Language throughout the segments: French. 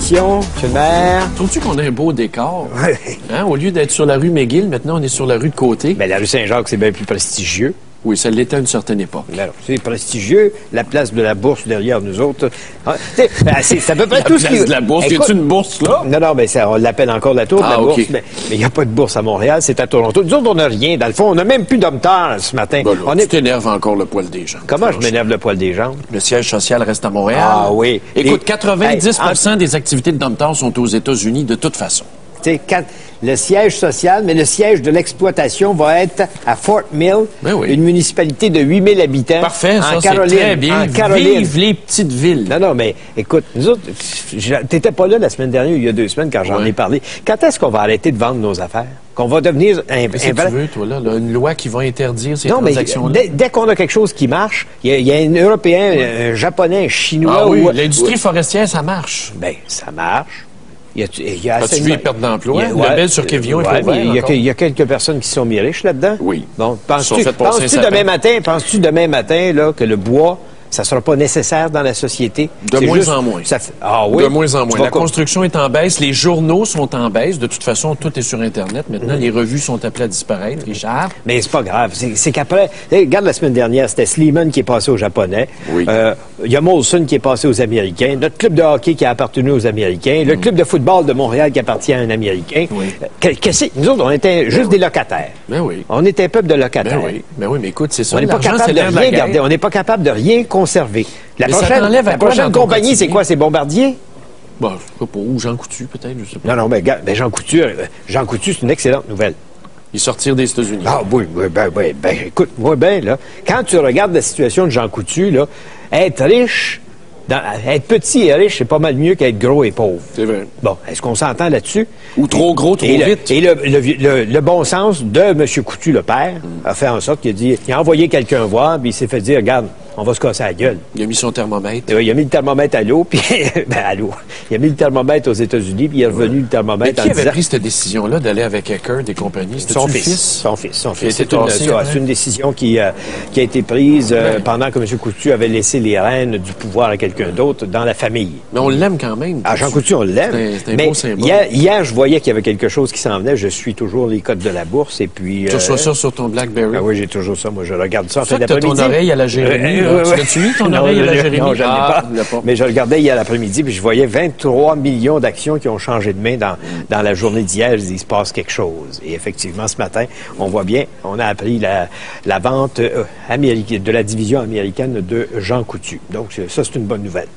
l'émission, M. le maire. Trouves-tu qu'on a un beau décor? Oui. Hein? Au lieu d'être sur la rue McGill, maintenant, on est sur la rue de côté. Ben, la rue Saint-Jacques, c'est bien plus prestigieux. Oui, ça l'était à une certaine époque. Alors, c'est prestigieux. La place de la Bourse derrière nous autres. Ah, c'est à peu près tout ce qui... La place de la Bourse. Écoute, y a-tu une bourse, là? Non, non, mais ça, on l'appelle encore la tour de la Bourse. OK. Mais il n'y a pas de bourse à Montréal, c'est à Toronto. Nous autres, on n'a rien. Dans le fond, on n'a même plus d'homme-tard ce matin. Ben là, on tu t'énerves encore le poil des gens. Comment je m'énerve le poil des jambes? Le siège social reste à Montréal. Ah oui. Écoute, 90% des activités de Domtar sont aux États-Unis de toute façon. Tu sais, le siège social, mais le siège de l'exploitation va être à Fort Mill, Ben oui. une municipalité de 8000 habitants. Parfait, ça, en c'est Caroline. très bien. En Caroline. Vive les petites villes. Non, non, mais écoute, nous autres, t'étais pas là la semaine dernière, il y a 2 semaines, quand j'en ai parlé. Quand est-ce qu'on va arrêter de vendre nos affaires? Qu'on va devenir Qu'est-ce que tu veux, toi, là? Une loi qui va interdire ces non, mais transactions-là? dès qu'on a quelque chose qui marche, il y a un Européen, un Japonais, un Chinois... Ah oui, l'industrie forestière, ça marche. Ben, ça marche. Il y a As-tu vu les pertes d'emploi? Le bel sur Kévillon est ouvert il y a quelques personnes qui sont mis riches là-dedans. Oui. Bon, Penses-tu demain matin là, que le bois, ça sera pas nécessaire dans la société? De moins en moins. Ah oui? De moins en moins. La construction est en baisse, les journaux sont en baisse. De toute façon, tout est sur Internet. Maintenant, les revues sont appelées à disparaître, Richard. Mais c'est pas grave. C'est qu'après... Regarde, la semaine dernière, c'était Sleeman qui est passé aux Japonais. Oui. Il y a Molson qui est passé aux Américains. Notre club de hockey qui a appartenu aux Américains. Le club de football de Montréal qui appartient à un Américain. Oui. Nous autres, on était juste des locataires. Ben oui. On était un peuple de locataires. Ben oui, mais écoute, c'est ça. On n'est pas capable de rien garder. On n'est pas capable de rien conserver. La Mais ça prochaine, t'enlève à la quoi prochaine dans ton compagnie, c'est quotidien? quoi? C'est Bombardier? Bon, je sais pas, ou Jean Coutu, peut-être, je sais pas. Non, mais Jean Coutu, c'est une excellente nouvelle. Ils sortirent des États-Unis. Ah oui, écoute, moi, là, quand tu regardes la situation de Jean Coutu, là, être riche, être petit et riche, c'est pas mal mieux qu'être gros et pauvre. C'est vrai. Bon, est-ce qu'on s'entend là-dessus? Ou trop gros, trop vite. Et le bon sens de M. Coutu, le père, a fait en sorte qu'il a envoyé quelqu'un voir, puis il s'est fait dire, regarde, on va se casser la gueule. Il a mis son thermomètre. Il a mis le thermomètre à l'eau, puis... à l'eau. Il a mis le thermomètre aux États-Unis, puis il est revenu le thermomètre Mais en qui avait disant... pris cette décision-là d'aller avec Eckerd et compagnie? C'était Son le fils. Son fils. C'est une décision qui a été prise pendant que M. Coutu avait laissé les rênes du pouvoir à quelqu'un d'autre dans la famille. Mais on l'aime quand même. Ah, Jean Coutu, on l'aime. C'est un mais beau symbole. hier, je voyais qu'il y avait quelque chose qui s'en venait. Je suis toujours les codes de la bourse, et puis... Tu reçois ça sur ton BlackBerry? Ah oui, j'ai toujours ça. Moi, je regarde ça en fait fin d'après-midi. Ton oreille à la Jérémie. Tu l'as-tu mis, ton oreille à la Jérémie? Non, je ne l'ai pas. Mais je regardais hier l'après-midi, puis je voyais 23 millions d'actions qui ont changé de main dans la journée d'hier. Je dis, il se passe quelque chose. Et effectivement, ce matin, on voit bien, on a appris la vente de la division américaine de Jean Coutu. Donc, ça, c'est une bonne nouvelle.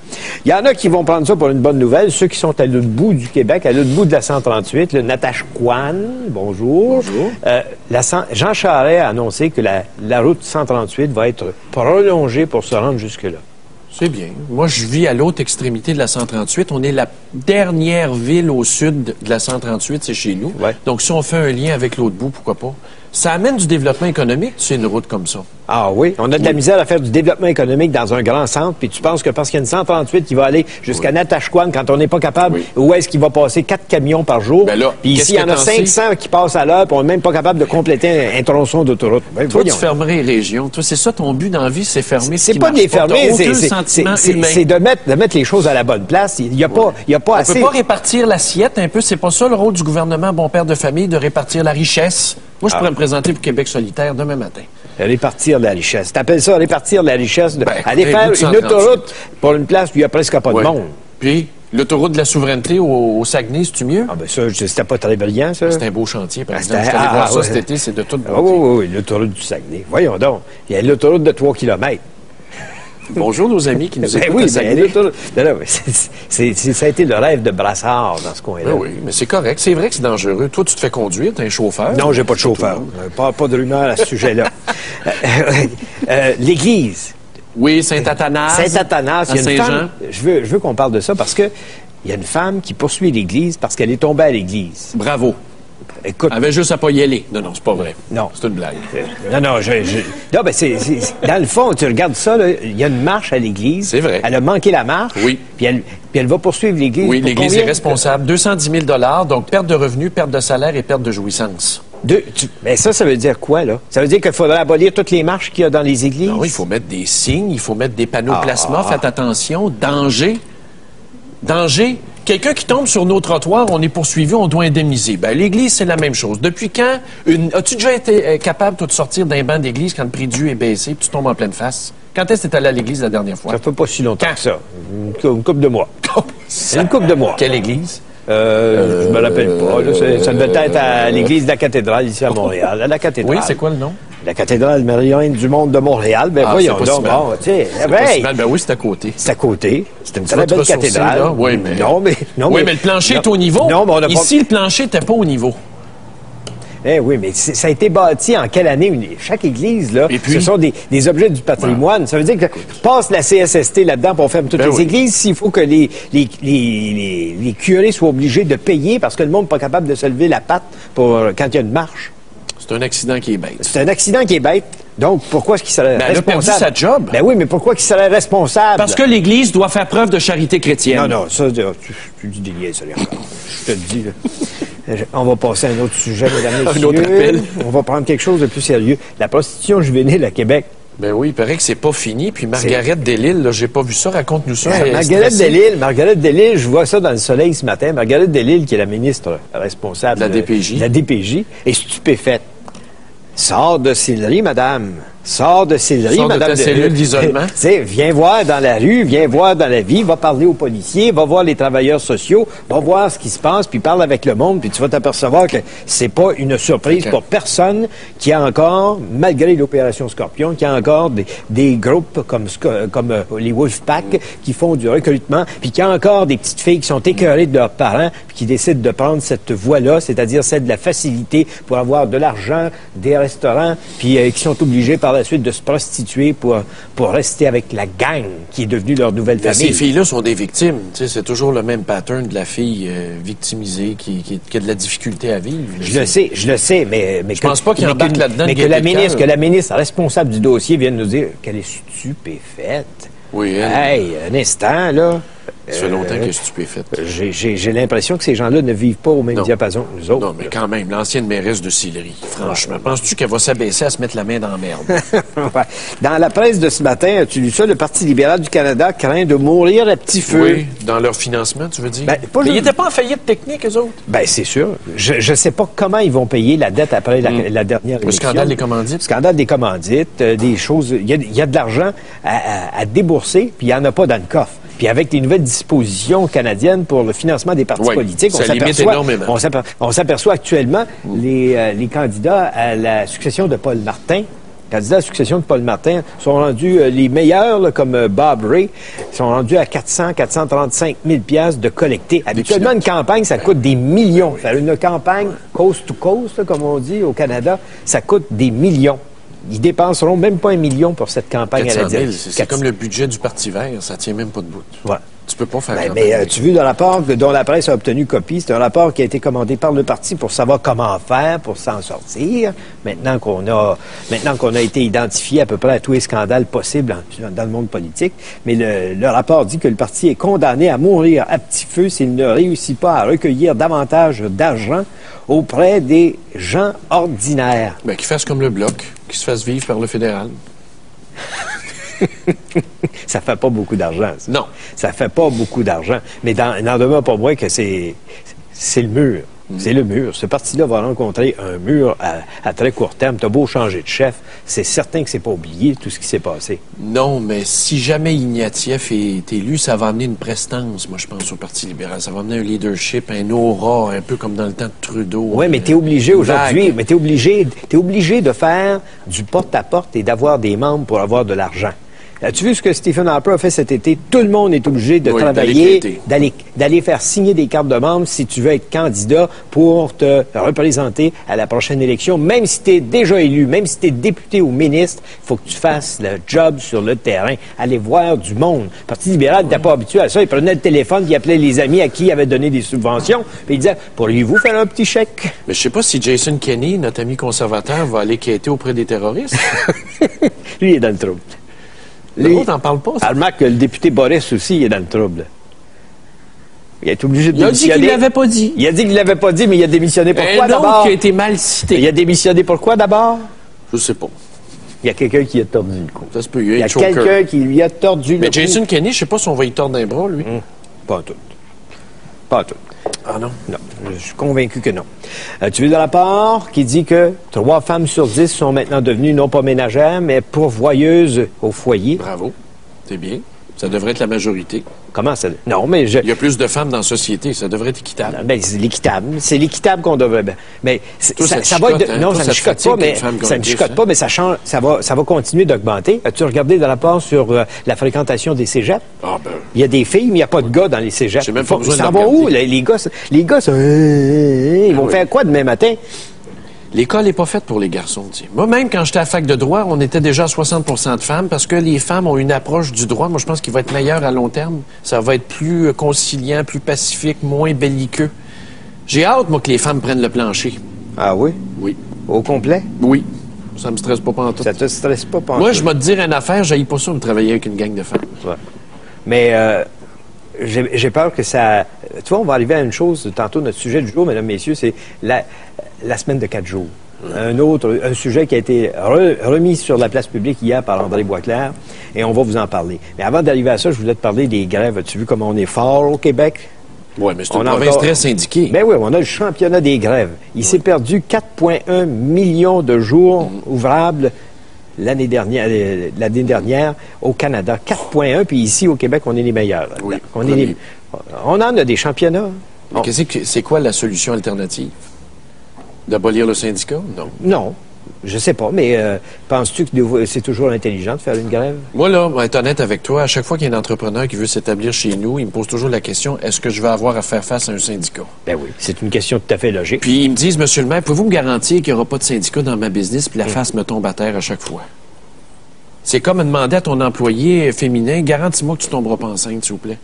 Il y en a qui vont prendre ça pour une bonne nouvelle. Ceux qui sont à l'autre bout du Québec, à l'autre bout de la 138, le Natashquan, bonjour. Bonjour. Jean Charest a annoncé que la route 138 va être prolongée pour se rendre jusque-là. C'est bien. Moi, je vis à l'autre extrémité de la 138. On est la dernière ville au sud de la 138, c'est chez nous. Ouais. Donc, si on fait un lien avec l'autre bout, pourquoi pas? Ça amène du développement économique, c'est une route comme ça. Ah oui? On a de la misère à faire du développement économique dans un grand centre, puis tu penses que parce qu'il y a une 138 qui va aller jusqu'à Natashquan, quand on n'est pas capable, où est-ce qu'il va passer 4 camions par jour? Ben là, puis ici, il y en a 500 qui passent à l'heure, puis on n'est même pas capable de compléter un tronçon d'autoroute. Ben, toi, tu fermerais les régions. Toi, c'est ça ton but dans la vie, c'est fermer ce qui pas de les marche fermer, pas. c'est de mettre les choses à la bonne place. Il n'y a pas assez... On peut pas répartir l'assiette un peu. C'est pas ça le rôle du gouvernement, bon père de famille, de répartir la richesse. Moi, je pourrais me présenter pour Québec solitaire demain matin. Répartir la richesse. T'appelles ça répartir la richesse? Aller écoute, faire une autoroute pour une place où il n'y a presque pas de monde. Puis, l'autoroute de la souveraineté au Saguenay, c'est-tu mieux? Ah ben ça, c'était pas très brillant, ça. C'est un beau chantier, par exemple. Je suis allé voir ça cet été, c'est de toute beauté. Oui, l'autoroute du Saguenay. Voyons donc. Il y a l'autoroute de 3 km. Bonjour nos amis qui nous écoutent. Oui, ça a été le rêve de Brassard dans ce coin-là. Oui, mais c'est correct. C'est vrai que c'est dangereux. Toi, tu te fais conduire, t'es un chauffeur. Non, j'ai pas de chauffeur. Pas de rumeur à ce sujet-là. L'Église. Oui, Saint-Athanas. Saint-Athanas. Il y a une femme, je veux qu'on parle de ça parce que il y a une femme qui poursuit l'Église parce qu'elle est tombée à l'Église. Bravo. Écoute. Elle avait juste à pas y aller. Non, c'est pas vrai. Non. C'est une blague. Non, dans le fond, tu regardes ça, il y a une marche à l'Église. C'est vrai. Elle a manqué la marche. Oui. Puis elle va poursuivre l'Église. Oui, l'Église est responsable. 210 000 donc perte de revenus, perte de salaire et perte de jouissance. Mais ça veut dire quoi, là? Ça veut dire qu'il faudrait abolir toutes les marches qu'il y a dans les églises? Non, il faut mettre des signes, il faut mettre des panneaux plasma. Faites attention. Danger. Quelqu'un qui tombe sur nos trottoirs, on est poursuivi, on doit indemniser. Ben, l'Église, c'est la même chose. Depuis quand? As-tu déjà été capable, toi, de sortir d'un banc d'église quand le prix du est baissé et tu tombes en pleine face? Quand est-ce que tu es allé à l'église la dernière fois? Ça fait pas si longtemps Quand? que ça. Une couple de mois. Une couple de mois. Quelle église? Je me rappelle pas. Là, ça devait être à l'église de la cathédrale, ici à Montréal. À la cathédrale. Oui, c'est quoi le nom? La cathédrale Marie-Reine du Monde de Montréal. Ben voyons c'est pas donc. si mal. Bon, tu sais, C'est pas si mal. Ben oui, c'est à côté. c'est à côté. C'est une Tu très vas te belle ressourcer, cathédrale. là. Oui, mais... Oui, mais le plancher est au niveau. Non, mais on n'a pas... Ici, le plancher n'était pas au niveau. Oui, mais ça a été bâti en quelle année? Chaque église, là, Et puis? ce sont des objets du patrimoine. Ça veut dire que passe la CSST là-dedans pour faire toutes Ben les oui. églises. S'il faut que les curés soient obligés de payer parce que le monde n'est pas capable de se lever la patte pour quand il y a une marche. C'est un accident qui est bête. C'est un accident qui est bête. Donc, pourquoi est-ce qu'il serait Ben, elle a perdu responsable? sa job. Ben oui, mais pourquoi qu'il serait responsable? Parce que l'Église doit faire preuve de charité chrétienne. Non, ça, tu dis des niaiseries encore. Je te le dis, là. On va passer à un autre sujet, mesdames et messieurs. Un autre appel. On va prendre quelque chose de plus sérieux. La prostitution juvénile à Québec. Ben oui, il paraît que c'est pas fini. Puis Margaret Delisle, là, j'ai pas vu ça. Raconte-nous ça. Elle est Margaret Delisle, je vois ça dans le soleil ce matin. Margaret Delisle, qui est la ministre responsable De la DPJ. de la DPJ, est stupéfaite. Sors de Sillery, madame. Sors de Sillery, Sors de madame. ta cellule d'isolement. Tu sais, viens voir dans la rue, viens voir dans la vie, va parler aux policiers, va voir les travailleurs sociaux, va voir ce qui se passe, puis parle avec le monde, puis tu vas t'apercevoir que c'est pas une surprise pour personne qu'il y a encore, malgré l'opération Scorpion, qu'il y a encore des groupes comme les Wolfpack qui font du recrutement, puis qu'il y a encore des petites filles qui sont écœurées de leurs parents, puis qui décident de prendre cette voie-là, c'est-à-dire celle de la facilité pour avoir de l'argent, des restaurants, puis qui sont obligés par la suite de se prostituer pour rester avec la gang qui est devenue leur nouvelle Ben, famille. ces filles-là sont des victimes. Tu sais, c'est toujours le même pattern de la fille victimisée qui a de la difficulté à vivre. Je le sais, mais Je pense pas qu'il embarque là-dedans mais de que la gaieté de ministre, cœur. que la ministre responsable du dossier vienne nous dire qu'elle est stupéfaite. Oui, elle. Hey, un instant, là. Ça fait longtemps qu'elle est stupéfaite. J'ai l'impression que ces gens-là ne vivent pas au même Non. diapason que nous autres. Non, mais quand même, l'ancienne mairesse de Sillery, franchement. Penses-tu qu'elle va s'abaisser à se mettre la main dans la merde? Ouais. Dans la presse de ce matin, as-tu lu ça? Le Parti libéral du Canada craint de mourir à petit feu. Oui, dans leur financement, tu veux dire? Ben, pas mais juste- ils n'étaient pas en faillite technique, eux autres? Ben, c'est sûr. Je ne sais pas comment ils vont payer la dette après la dernière élection. Le scandale des commandites? Le scandale des commandites, des choses... Il y a de l'argent à débourser, puis il n'y en a pas dans le coffre. Puis avec les nouvelles dispositions canadiennes pour le financement des partis Oui, politiques, ça limite énormément. on s'aperçoit actuellement les candidats à la succession de Paul Martin. Candidats à la succession de Paul Martin sont rendus les meilleurs, là, comme Bob Ray, sont rendus à 435 000 $ de collecter. Habituellement, une campagne, ça coûte des millions. Faire une campagne coast to coast, là, comme on dit au Canada, ça coûte des millions. Ils dépenseront même pas 1 million pour cette campagne 400 à la 000, direction. c'est comme le budget du Parti vert, ça tient même pas de bout. Ouais. Tu peux pas faire ça. Mais tu as vu le rapport dont la presse a obtenu copie, c'est un rapport qui a été commandé par le parti pour savoir comment faire pour s'en sortir. Maintenant qu'on a été identifié à peu près à tous les scandales possibles dans le monde politique. Mais le rapport dit que le parti est condamné à mourir à petit feu s'il ne réussit pas à recueillir davantage d'argent auprès des gens ordinaires. Ben, qu'ils fassent comme le Bloc, qu'ils se fassent vivre par le fédéral. Ça fait pas beaucoup d'argent, ça. Non. Ça fait pas beaucoup d'argent. Mais il n'en demeure pas moins que c'est le mur. C'est le mur. Ce parti-là va rencontrer un mur à très court terme. T'as beau changer de chef, c'est certain que c'est pas oublié tout ce qui s'est passé. Non, mais si jamais Ignatieff est élu, ça va amener une prestance, moi, je pense, au Parti libéral. Ça va amener un leadership, un aura, un peu comme dans le temps de Trudeau. Oui, mais t'es obligé Une aujourd'hui, vague. mais t'es obligé de faire du porte-à-porte et d'avoir des membres pour avoir de l'argent. As-tu vu ce que Stephen Harper a fait cet été? Tout le monde est obligé de Oui, travailler, d'aller d'aller faire signer des cartes de membres si tu veux être candidat pour te représenter à la prochaine élection. Même si tu es déjà élu, même si tu es député ou ministre, il faut que tu fasses le job sur le terrain. Aller voir du monde. Le Parti libéral n'était pas habitué à ça. Il prenait le téléphone, il appelait les amis à qui il avait donné des subventions, puis il disait « Pourriez-vous faire un petit chèque? » Mais je sais pas si Jason Kenney, notre ami conservateur, va aller quêter auprès des terroristes. Lui, il est dans le trouble. L'autre n'en parle pas. Ça. Remarque que le député Boris aussi, il est dans le trouble. Il est obligé de Il a dit démissionner. qu'il l'avait pas dit. Il a dit qu'il l'avait pas dit, mais il a démissionné. Pourquoi Un autre d'abord? qui a été mal cité. Il a démissionné pourquoi d'abord? Je sais pas. Il y a quelqu'un qui a tordu le cou. Ça se peut, Il y un a choker. quelqu'un qui lui a tordu Mais le cou. Jason Kenney, je sais pas si on va y tordre un bras, lui. Pas en tout. Pas tout. Ah non? Non, je suis convaincu que non. Tu veux le rapport qui dit que 3 femmes sur 10 sont maintenant devenues non pas ménagères, mais pourvoyeuses au foyer. Bravo. C'est bien. Ça devrait être la majorité. Comment ça? Non, mais Il y a plus de femmes dans la société. Ça devrait être équitable. Ben, c'est l'équitable. C'est l'équitable qu'on devrait. Mais Toi, ça ça va être. chicote, hein? Non, Toi, ça ça ne te chicote fatigue pas, mais qu'une femme ça ne gagne chicote plus, pas, mais ça change. Ça va continuer d'augmenter. As-tu regardé le rapport sur la fréquentation des cégeps? Ah ben. Il y a des filles, mais il n'y a pas de gars dans les cégeps. J'ai même pas besoin de Ça va regarder. où? Les gars, ils vont faire quoi demain matin? L'école n'est pas faite pour les garçons. T'sais. Moi, même quand j'étais à la fac de droit, on était déjà à 60 de femmes parce que les femmes ont une approche du droit. Moi, je pense qu'il va être meilleur à long terme. Ça va être plus conciliant, plus pacifique, moins belliqueux. J'ai hâte, moi, que les femmes prennent le plancher. Ah oui? Oui. Au complet? Oui. Ça me stresse pas pantoute. Ça te stresse pas, Moi, je vais te dire une affaire, j'haïs pas ça de travailler avec une gang de femmes. Ouais. Mais j'ai peur que ça... Tu vois, on va arriver à une chose, tantôt, notre sujet du jour, mesdames, messieurs, c'est la semaine de 4 jours. Un sujet qui a été remis sur la place publique hier par André Boisclair, et on va vous en parler. Mais avant d'arriver à ça, je voulais te parler des grèves. As-tu vu comment on est fort au Québec? Oui, mais c'est On une a province encore- très syndiquée. Ben oui, on a le championnat des grèves. Il s'est perdu 4,1 millions de jours ouvrables l'année dernière au Canada. 4,1, puis ici au Québec, on est les meilleurs. là-dedans. Oui, On en a des championnats. Mais c'est quoi la solution alternative? D'abolir le syndicat? Non. Non, je sais pas, mais penses-tu que c'est toujours intelligent de faire une grève? Moi, là, pour être honnête avec toi, à chaque fois qu'il y a un entrepreneur qui veut s'établir chez nous, il me pose toujours la question, est-ce que je vais avoir à faire face à un syndicat? Ben oui, c'est une question tout à fait logique. Puis ils me disent, monsieur le maire, pouvez-vous me garantir qu'il n'y aura pas de syndicat dans ma business, puis la face me tombe à terre à chaque fois? C'est comme demander à ton employé féminin, garantis-moi que tu tomberas pas enceinte, s'il vous plaît.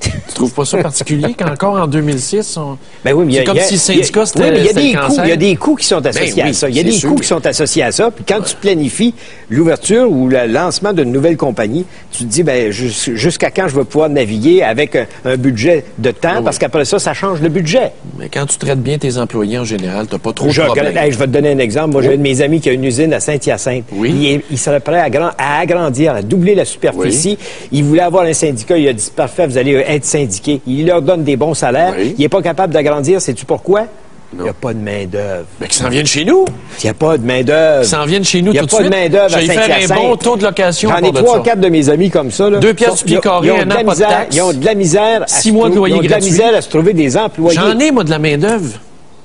Tu trouves pas ça particulier qu'encore en 2006, Ben oui, mais c'est comme si le syndicat, oui, mais il y a c'était des le coûts, cancer. il y a des coûts qui sont associés oui, à ça. Il y a c'est des sûr. coûts qui sont associés à ça. Puis quand tu planifies l'ouverture ou le lancement d'une nouvelle compagnie, tu te dis, ben jusqu'à quand je vais pouvoir naviguer avec un budget de temps, oui. parce qu'après ça change le budget. Mais quand tu traites bien tes employés en général, t'as pas trop de Je problèmes. vais te donner un exemple. Moi, j'ai un de mes amis qui a une usine à Saint-Hyacinthe. Oui. Il serait prêt à agrandir, à doubler la superficie. Il voulait avoir un syndicat. Il a dit, parfait, vous allez être syndiqué. Il leur donne des bons salaires. Oui. Il n'est pas capable d'agrandir. Sais-tu pourquoi? Il Non. n'y a pas de main-d'œuvre. Mais qu'ils s'en viennent chez nous. Il n'y a pas de main-d'œuvre. Qu'ils s'en viennent chez nous Il n'y a tout de pas de suite. main-d'œuvre à Je vais faire Saint-Hyacinthe. un bon taux de location. J'en ai pour de 3 ça. ou 4 de mes amis comme ça. Là. 2 piastres du pied carré, ils ont un de an, la pas de misère- taxes. Ils ont de la misère. 6 mois de loyer Ils ont de la gratuit. misère à se trouver des employés. J'en ai, moi, de la main-d'œuvre.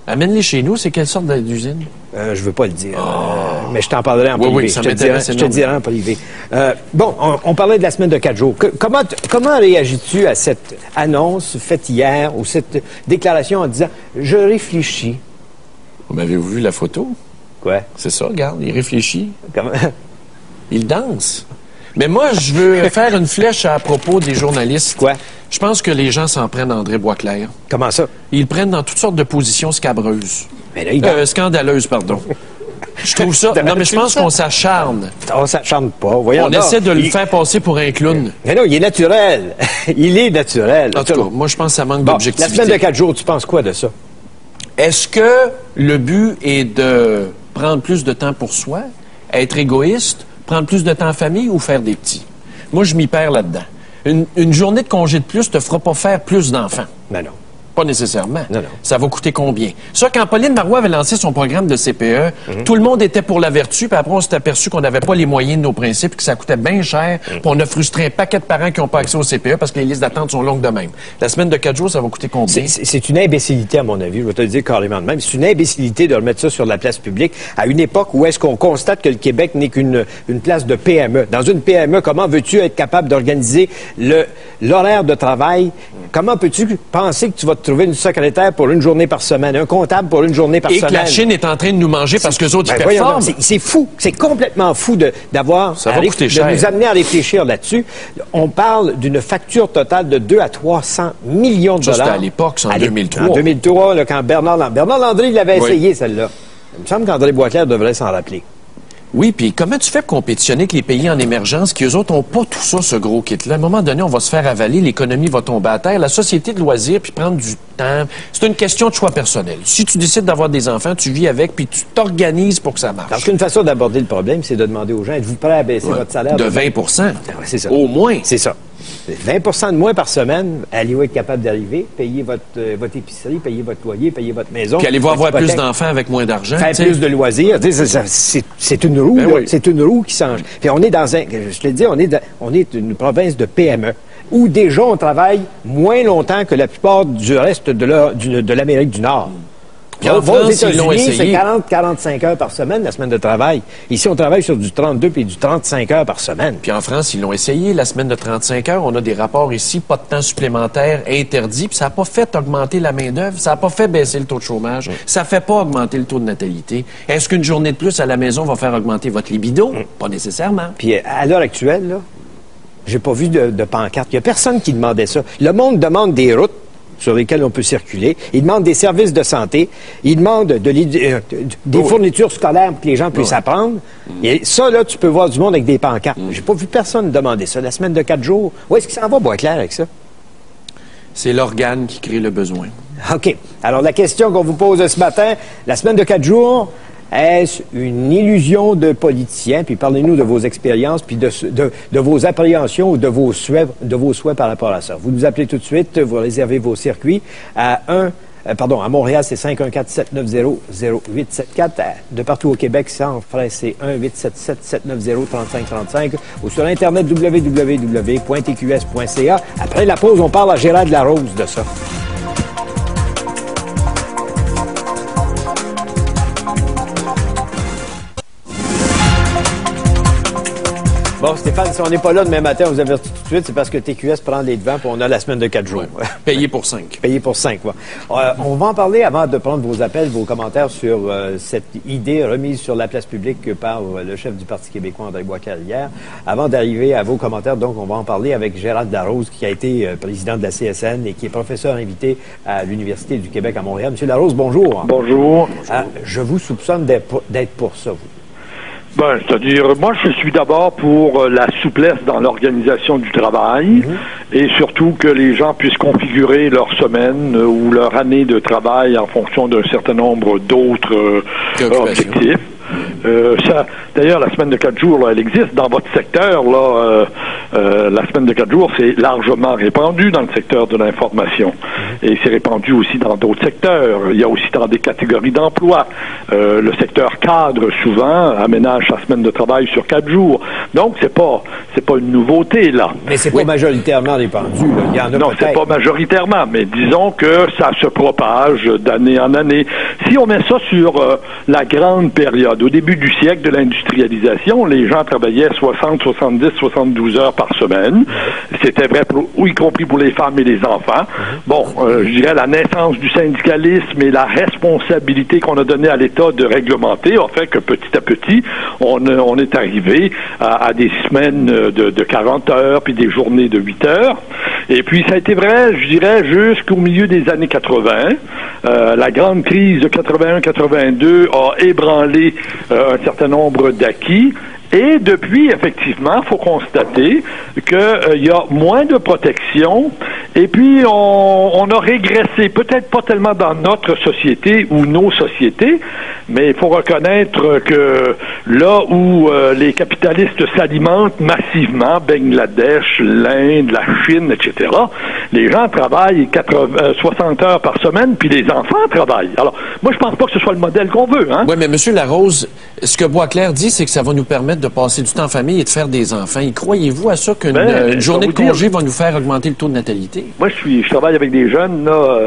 Amène-les chez nous. C'est quelle sorte d'usine? Je veux pas le dire, mais je t'en parlerai en Oui, privé. oui, ça je te m'intéresse dirai en privé. Bon, on parlait de la semaine de 4 jours. Comment réagis-tu à cette annonce faite hier ou cette déclaration en disant « Je réfléchis Vous m'avez-vous vu la photo? » Quoi? C'est ça, regarde, il réfléchit. Comment? Il danse. Mais moi, je veux faire une flèche à propos des journalistes. Quoi? Je pense que les gens s'en prennent à André Boisclair. Comment ça? Ils le prennent dans toutes sortes de positions scabreuses. Mais là, il danse. Scandaleuses, pardon. Je trouve ça... Non, mais je pense qu'on s'acharne. On s'acharne pas. Voyons On donc. essaie de le faire passer pour un clown. Mais non, il est naturel. Il est naturel. En tout cas, moi, je pense que ça manque Bon, la d'objectivité. semaine de 4 jours, tu penses quoi de ça? Est-ce que le but est de prendre plus de temps pour soi, être égoïste, prendre plus de temps en famille ou faire des petits? Moi, je m'y perds là-dedans. Une journée de congé de plus te fera pas faire plus d'enfants. Ben non. Pas nécessairement. Non, non. Ça va coûter combien? Ça, quand Pauline Marois avait lancé son programme de CPE, tout le monde était pour la vertu, puis après, on s'est aperçu qu'on n'avait pas les moyens de nos principes, que ça coûtait bien cher, puis on a frustré un paquet de parents qui n'ont pas accès au CPE parce que les listes d'attente sont longues de même. La semaine de 4 jours, ça va coûter combien? C'est une imbécilité, à mon avis. Je vais te le dire carrément de même. C'est une imbécilité de remettre ça sur la place publique à une époque où est-ce qu'on constate que le Québec n'est qu'une place de PME. Dans une PME, comment veux-tu être capable d'organiser l'horaire de travail? Comment peux-tu penser que tu vas te trouver une secrétaire pour une journée par semaine, un comptable pour une journée par Et semaine? que la Chine est en train de nous manger parce qu'eux autres, ils Ben, voyons performent. donc, c'est fou. C'est complètement fou d'avoir Ça va coûter cher. nous amener à réfléchir là-dessus. On parle d'une facture totale de 2 à 300 millions de Ça, dollars. c'était à l'époque, c'est en 2003. En 2003, là, quand Bernard Landry l'avait Oui. essayé, celle-là. Il me semble qu'André Boisclair devrait s'en rappeler. Oui, puis comment tu fais pour compétitionner avec les pays en émergence qui, eux autres, n'ont pas tout ça, ce gros kit-là? À un moment donné, on va se faire avaler, l'économie va tomber à terre, la société de loisirs, puis prendre du temps. C'est une question de choix personnel. Si tu décides d'avoir des enfants, tu vis avec, puis tu t'organises pour que ça marche. Parce qu'une façon d'aborder le problème, c'est de demander aux gens, êtes-vous prêts à baisser votre salaire? De 20 Ouais, c'est ça. Au moins. C'est ça. 20 de moins par semaine, allez-vous être capable d'arriver, payer votre épicerie, payer votre loyer, payer votre maison. Puis allez-vous avoir plus d'enfants avec moins d'argent. Faire plus de loisirs. C'est une roue, c'est une roue qui change. Puis on est dans je te le dis, on est une province de PME, où déjà on travaille moins longtemps que la plupart du reste de l'Amérique du Nord. Puis en France, ils l'ont essayé. C'est 40-45 heures par semaine, la semaine de travail. Ici, on travaille sur du 32 puis du 35 heures par semaine. Puis en France, ils l'ont essayé, la semaine de 35 heures. On a des rapports ici, pas de temps supplémentaire interdit. Puis ça n'a pas fait augmenter la main-d'œuvre. Ça n'a pas fait baisser le taux de chômage. Ça ne fait pas augmenter le taux de natalité. Est-ce qu'une journée de plus à la maison va faire augmenter votre libido? Pas nécessairement. Puis à l'heure actuelle, là, j'ai pas vu de pancarte. Il n'y a personne qui demandait ça. Le monde demande des routes sur lesquelles on peut circuler. Ils demandent des services de santé. Ils demandent des fournitures scolaires pour que les gens puissent apprendre. Et ça, là, tu peux voir du monde avec des pancartes. J'ai pas vu personne demander ça. La semaine de 4 jours, où est-ce qu'il s'en va, Boisclair, avec ça? C'est l'organe qui crée le besoin. OK. Alors, la question qu'on vous pose ce matin, la semaine de 4 jours, est-ce une illusion de politiciens? Puis parlez-nous de vos expériences, puis de vos appréhensions ou de vos souhaits par rapport à ça. Vous nous appelez tout de suite, vous réservez vos circuits à à Montréal, c'est 514-790-0874. De partout au Québec, sans frais, c'est 1-877-790-3535 ou sur Internet www.tqs.ca. Après la pause, on parle à Gérald Larose de ça. Bon, Stéphane, si on n'est pas là demain matin, on vous avertit tout de suite, c'est parce que TQS prend les devants puis on a la semaine de 4 jours. Ouais. Payé pour 5. Payé pour 5, ouais. On va en parler avant de prendre vos appels, vos commentaires sur cette idée remise sur la place publique par le chef du Parti québécois, André Boisclair, hier. Avant d'arriver à vos commentaires, donc, on va en parler avec Gérald Larose, qui a été président de la CSN et qui est professeur invité à l'Université du Québec à Montréal. Monsieur Larose, bonjour. Bonjour. Je vous soupçonne d'être pour ça, vous. Ben, c'est-à-dire, moi, je suis d'abord pour la souplesse dans l'organisation du travail et surtout que les gens puissent configurer leur semaine ou leur année de travail en fonction d'un certain nombre d'autres objectifs. D'ailleurs, la semaine de 4 jours, là, elle existe. Dans votre secteur, là, la semaine de 4 jours, c'est largement répandu dans le secteur de l'information. Et c'est répandu aussi dans d'autres secteurs. Il y a aussi dans des catégories d'emploi. Le secteur cadre, souvent, aménage sa semaine de travail sur 4 jours. Donc, c'est pas une nouveauté, là. Mais c'est pas majoritairement répandu, là. Il y en a non, c'est pas majoritairement, mais disons que ça se propage d'année en année. Si on met ça sur la grande période, au début du siècle de l'industrialisation, les gens travaillaient 60, 70, 72 heures par semaine. C'était vrai, y compris pour les femmes et les enfants. Bon, je dirais la naissance du syndicalisme et la responsabilité qu'on a donnée à l'État de réglementer a fait que petit à petit, on est arrivé à des semaines de 40 heures, puis des journées de 8 heures. Et puis, ça a été vrai, je dirais, jusqu'au milieu des années 80. La grande crise de 81-82 a ébranlé un certain nombre d'acquis. Et depuis, effectivement, il faut constater qu'il y a moins de protection. Et puis, on a régressé, peut-être pas tellement dans notre société ou nos sociétés, mais il faut reconnaître que là où les capitalistes s'alimentent massivement, Bangladesh, l'Inde, la Chine, etc., les gens travaillent 60 heures par semaine, puis les enfants travaillent. Alors, moi, je pense pas que ce soit le modèle qu'on veut. Hein? Oui, mais M. Larose, ce que Boisclair dit, c'est que ça va nous permettre de passer du temps en famille et de faire des enfants. Et croyez-vous à ça qu'une journée de congé va nous faire augmenter le taux de natalité? Moi, je travaille avec des jeunes là,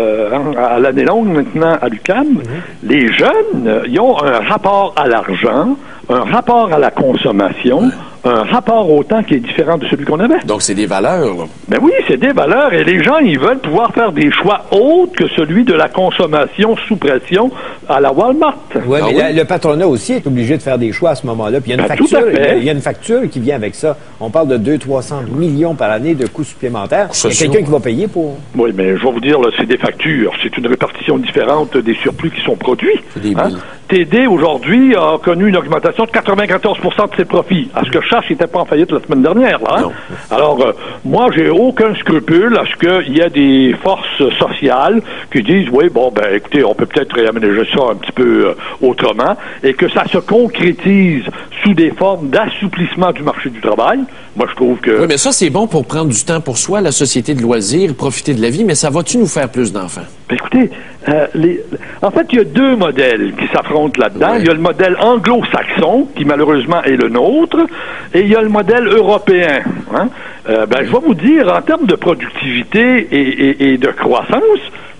à l'année longue maintenant à l'UQAM. Les jeunes, ils ont un rapport à l'argent, un rapport à la consommation, un rapport au temps qui est différent de celui qu'on avait. Donc, c'est des valeurs, là. Ben oui, c'est des valeurs. Et les gens, ils veulent pouvoir faire des choix autres que celui de la consommation sous pression à la Walmart. Ouais, mais le patronat aussi est obligé de faire des choix à ce moment-là. Puis il y a une facture, il y a une facture qui vient avec ça. On parle de 200-300 millions par année de coûts supplémentaires. Il y a quelqu'un qui va payer pour... Oui, mais je vais vous dire, là, c'est des factures. C'est une répartition différente des surplus qui sont produits. Hein? TD, aujourd'hui, a connu une augmentation de 94 de ses profits. À ce que Chasse n'était pas en faillite la semaine dernière. Là, hein? Alors, moi, j'ai aucun scrupule à ce qu'il y ait des forces sociales qui disent, oui, bon, ben, écoutez, on peut peut-être réaménager ça un petit peu autrement, et que ça se concrétise sous des formes d'assouplissement du marché du travail. Moi, je trouve que... Oui, mais ça, c'est bon pour prendre du temps pour soi, la société de loisirs, profiter de la vie, mais ça va-tu nous faire plus d'enfants? Écoutez, en fait, il y a deux modèles qui s'affrontent là-dedans. Ouais. Il y a le modèle anglo-saxon, qui malheureusement est le nôtre, et il y a le modèle européen. Hein? Je vais vous dire, en termes de productivité et de croissance,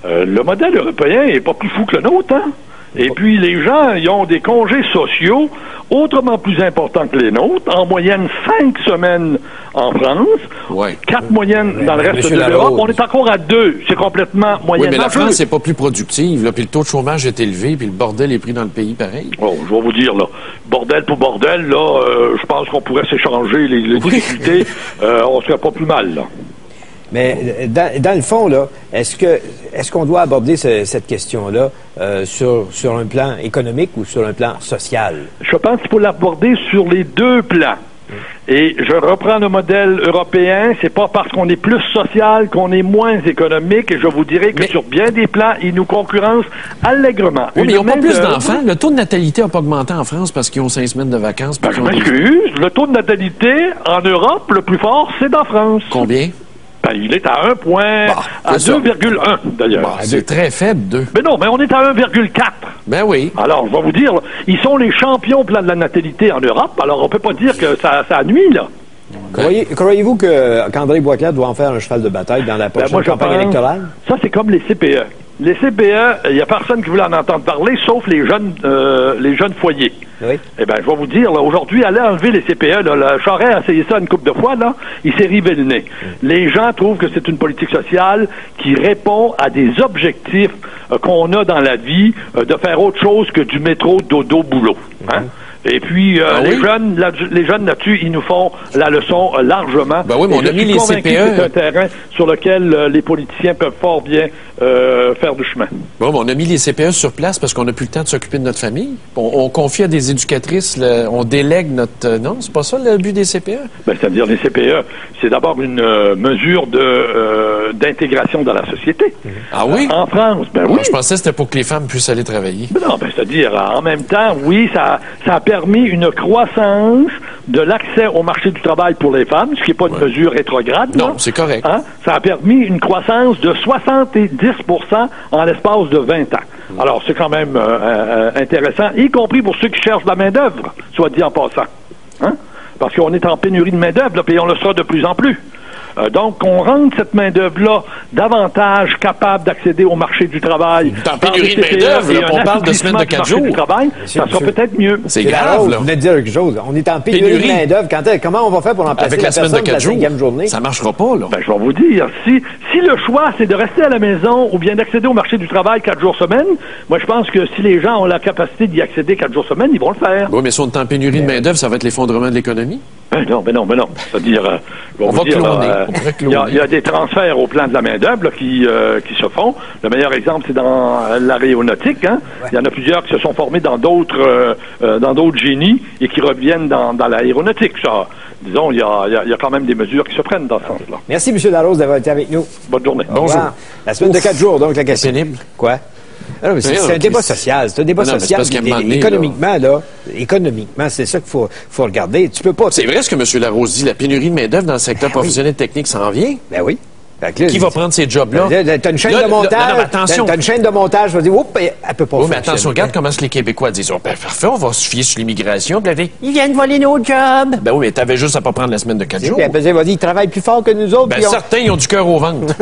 le modèle européen est pas plus fou que le nôtre, hein? Et puis, les gens, ils ont des congés sociaux autrement plus importants que les nôtres. En moyenne, 5 semaines en France, 4 moyennes dans le reste de l'Europe. On est encore à 2. C'est complètement moyenne. Oui, mais la France, c'est pas plus productive, là, puis le taux de chômage est élevé, puis le bordel est pris dans le pays pareil. Oh, je vais vous dire, là, bordel pour bordel, là, je pense qu'on pourrait s'échanger les difficultés. On serait pas plus mal, là. Mais dans le fond, là, est-ce qu'on doit aborder cette question-là sur un plan économique ou sur un plan social? Je pense qu'il faut l'aborder sur les deux plans. Et je reprends le modèle européen, c'est pas parce qu'on est plus social qu'on est moins économique, et je vous dirais que sur bien des plans, ils nous concurrencent allègrement. Oui, mais ils n'ont pas plus d'enfants. Le taux de natalité n'a pas augmenté en France parce qu'ils ont 5 semaines de vacances. Je m'excuse, le taux de natalité en Europe, le plus fort, c'est en France. Combien? Il est à 1 point, à 2,1 d'ailleurs. C'est très faible, 2. Mais non, mais on est à 1,4. Ben oui. Alors, je vais vous dire, là, ils sont les champions au plan de la natalité en Europe, alors on peut pas dire que ça nuit, là. Croyez-vous qu'André Boisclair doit en faire un cheval de bataille dans la prochaine campagne électorale? Ça, c'est comme les CPE. Les CPE, il n'y a personne qui voulait en entendre parler, sauf les jeunes foyers. Oui. Eh bien, je vais vous dire, là, aujourd'hui, aller enlever les CPE, là, le Charest a essayé ça une couple de fois, là, il s'est rivé le nez. Les gens trouvent que c'est une politique sociale qui répond à des objectifs qu'on a dans la vie, de faire autre chose que du métro, dodo, boulot. Hein? Et puis, les jeunes là-dessus, ils nous font la leçon largement. Ben oui, mais on a mis les CPE. C'est un terrain sur lequel les politiciens peuvent fort bien faire du chemin. Bon, mais on a mis les CPE sur place parce qu'on n'a plus le temps de s'occuper de notre famille. On confie à des éducatrices, on délègue notre... non, c'est pas ça le but des CPE? C'est-à-dire les CPE, c'est d'abord une mesure d'intégration dans la société. Ah oui? En France, oui. Je pensais que c'était pour que les femmes puissent aller travailler. Non, c'est-à-dire, en même temps, oui, ça a permis une croissance de l'accès au marché du travail pour les femmes, ce qui n'est pas une mesure rétrograde. Non, c'est correct. Hein? Ça a permis une croissance de 70% en l'espace de 20 ans. Alors, c'est quand même intéressant, y compris pour ceux qui cherchent de la main-d'œuvre, soit dit en passant. Hein? Parce qu'on est en pénurie de main-d'œuvre, et on le sera de plus en plus. Donc, on rende cette main-d'œuvre-là davantage capable d'accéder au marché du travail. En pénurie de main-d'œuvre, on parle de semaine de 4 jours. Ça sera peut-être mieux. C'est grave, là. Vous venez de dire quelque chose. On est en pénurie de main-d'œuvre. Comment on va faire pour remplacer avec la semaine de 4 jours? Journée? Ça marchera pas, là. Je vais vous dire, si le choix, c'est de rester à la maison ou bien d'accéder au marché du travail 4 jours semaine, moi, je pense que si les gens ont la capacité d'y accéder 4 jours semaine, ils vont le faire. Oui, mais si on est en pénurie de main-d'œuvre, ça va être l'effondrement de l'économie? Non. C'est-à-dire, on va cloner. Il y a des transferts au plan de la main-d'œuvre qui se font. Le meilleur exemple, c'est dans l'aéronautique. Hein? Ouais. Il y en a plusieurs qui se sont formés dans d'autres génies et qui reviennent dans l'aéronautique. Ça, disons, il y a quand même des mesures qui se prennent dans ce sens-là. Merci, M. Larose, d'avoir été avec nous. Bonne journée. Bonjour. La semaine de 4 jours, donc, la question. C'est pénible. Quoi? C'est un débat social. C'est un débat social. Économiquement, c'est ça qu'il faut regarder. Tu peux pas. C'est vrai ce que M. Larose dit. La pénurie de main-d'œuvre dans le secteur professionnel technique s'en vient. Ben oui. Qui va prendre ces jobs-là? T'as une chaîne de montage. T'as une chaîne de montage. Je vais dire, oups, elle peut pas. Oui, mais attention, regarde comment les Québécois disent. Parfait, on va se fier sur l'immigration. Ils viennent voler nos jobs. Ben oui, mais t'avais juste à pas prendre la semaine de 4 jours. Ils travaillent plus fort que nous autres. Certains, ils ont du cœur au ventre.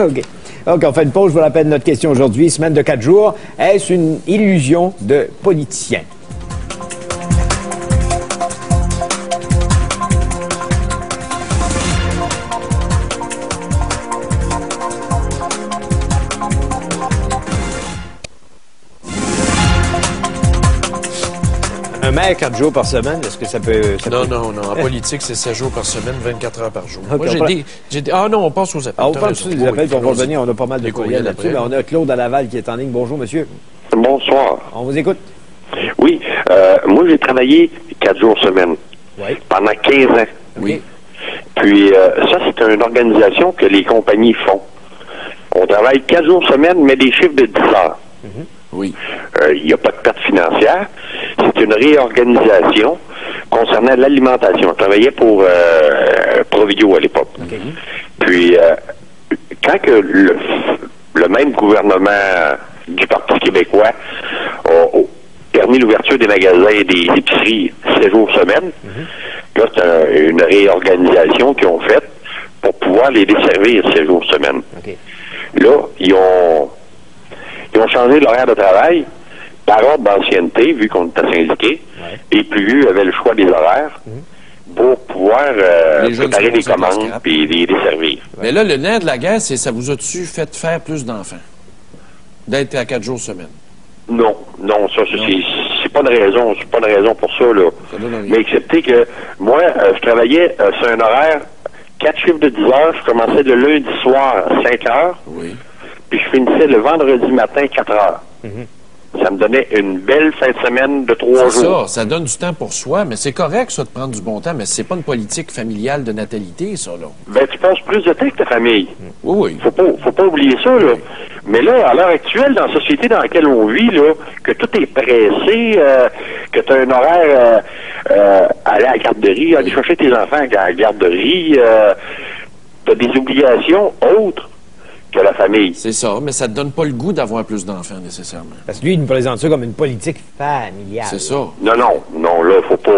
OK, on fait une pause. Je vous rappelle notre question aujourd'hui. Semaine de 4 jours. Est-ce une illusion de politicien? Un maire 4 jours par semaine, est-ce que ça peut... Non. En politique, c'est 7 jours par semaine, 24 heures par jour. Okay, Moi, Ah non, on passe aux appels. On passe aux appels, puis on va revenir. On a pas mal de courriels là-dessus. Mais on a Claude à Laval qui est en ligne. Bonjour, monsieur. Bonsoir. On vous écoute. Oui. Moi, j'ai travaillé 4 jours semaine. Oui. Pendant 15 ans. Oui. Puis, ça, c'est une organisation que les compagnies font. On travaille 4 jours semaine, mais des chiffres de 10 heures. Oui. Il n'y a pas de perte financière. C'est une réorganisation concernant l'alimentation. Je travaillais pour Provideo à l'époque. OK. Puis, quand que le même gouvernement du Parti québécois a permis l'ouverture des magasins et des épiceries 7 jours semaine, là, c'est une réorganisation qu'ils ont faite pour pouvoir les desservir 7 jours semaine. OK. Là, ils ont changé l'horaire de travail par ordre d'ancienneté, vu qu'on était syndiqué, et plus eux avaient le choix des horaires pour pouvoir préparer les commandes et les desservir. Mais là, le nerf de la guerre, c'est ça vous a-tu fait faire plus d'enfants? D'être à 4 jours semaine? Non, ça, c'est pas une raison, c'est pas une raison pour ça, là. Ça donne rien. Mais excepté que moi, je travaillais sur un horaire 4 chiffres de 10 heures, je commençais le lundi soir à 5 heures, Oui. puis je finissais le vendredi matin 4 heures. Ça me donnait une belle fin de semaine de 3 C'est jours. ça donne du temps pour soi, mais c'est correct, ça, de prendre du bon temps, mais c'est pas une politique familiale de natalité, ça, là. Ben, tu passes plus de temps que ta famille. Oui. Faut pas oublier ça, là. Mais là, à l'heure actuelle, dans la société dans laquelle on vit, là, que tout est pressé, que tu as un horaire aller à la garderie, aller chercher tes enfants à la garderie, tu as des obligations autres que la famille. C'est ça, mais ça te donne pas le goût d'avoir plus d'enfants, nécessairement. Parce que lui, il nous présente ça comme une politique familiale. C'est ça. Non, là, faut pas.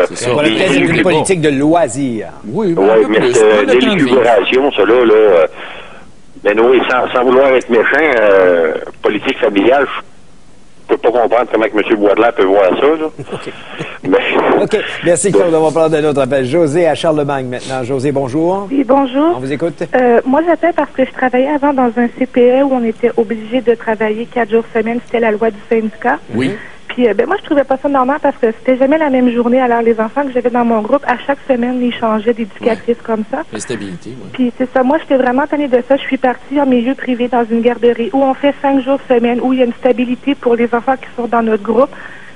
C'est ça. On a peut-être Les- une politique de loisirs. Oui, Ouais, un peu mais plus. c'est Pas le temps de vivre. l'élucubration, ça là, ben oui, sans vouloir être méchant, politique familiale, je peux pas comprendre comment que M. Boisdelard peut voir ça, là. Mais, OK. Merci, Claude. On va prendre un autre appel. José à Charlemagne maintenant. José, bonjour. Oui, On bonjour. vous écoute. Moi, j'appelle parce que je travaillais avant dans un CPE où on était obligé de travailler 4 jours semaine. C'était la loi du syndicat. Oui. Puis, moi, je trouvais pas ça normal parce que c'était jamais la même journée. Alors, les enfants que j'avais dans mon groupe, à chaque semaine, ils changeaient d'éducatrice comme ça. L'instabilité, oui. Puis, c'est ça. Moi, j'étais vraiment tannée de ça. Je suis partie en milieu privé dans une garderie où on fait 5 jours semaine, où il y a une stabilité pour les enfants qui sont dans notre groupe.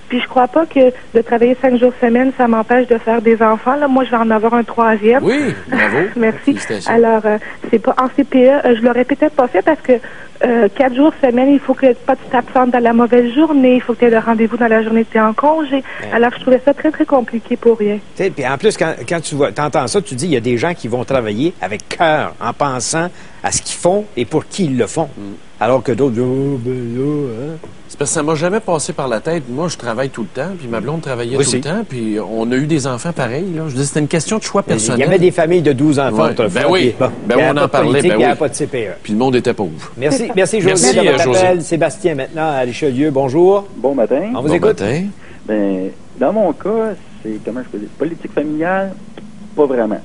Puis je crois pas que de travailler 5 jours semaine, ça m'empêche de faire des enfants. Là, moi, je vais en avoir un 3e. Oui, bravo. Merci. Félicitations. Alors, c'est pas en CPE, je l'aurais peut-être pas fait parce que 4 jours semaine, il faut que pas tu t'absentes dans la mauvaise journée, il faut que tu aies le rendez-vous dans la journée que tu es en congé. Alors, je trouvais ça très, très compliqué pour rien. Tu sais, puis en plus, quand tu entends ça, tu dis il y a des gens qui vont travailler avec cœur, en pensant à ce qu'ils font et pour qui ils le font. Alors que d'autres disent, oh, ben là, hein. C'est parce que ça m'a jamais passé par la tête. Moi, je travaille tout le temps, puis ma blonde travaillait Oui, tout le si. temps, puis on a eu des enfants pareils, là. Je dis, c'était une question de choix Il personnel. y avait des familles de 12 enfants Ouais. autrefois. Ben oui. puis, bon, Ben il y avait on pas en de parlait, politique, ben il n'y avait oui. pas de CPE. Puis le monde était pauvre. Merci, José. Merci, de votre José. appel. Sébastien, maintenant, à Richelieu. Bonjour. Bon matin. On vous Bon écoute. matin. Ben, dans mon cas, c'est, comment je peux dire, politique familiale, pas vraiment.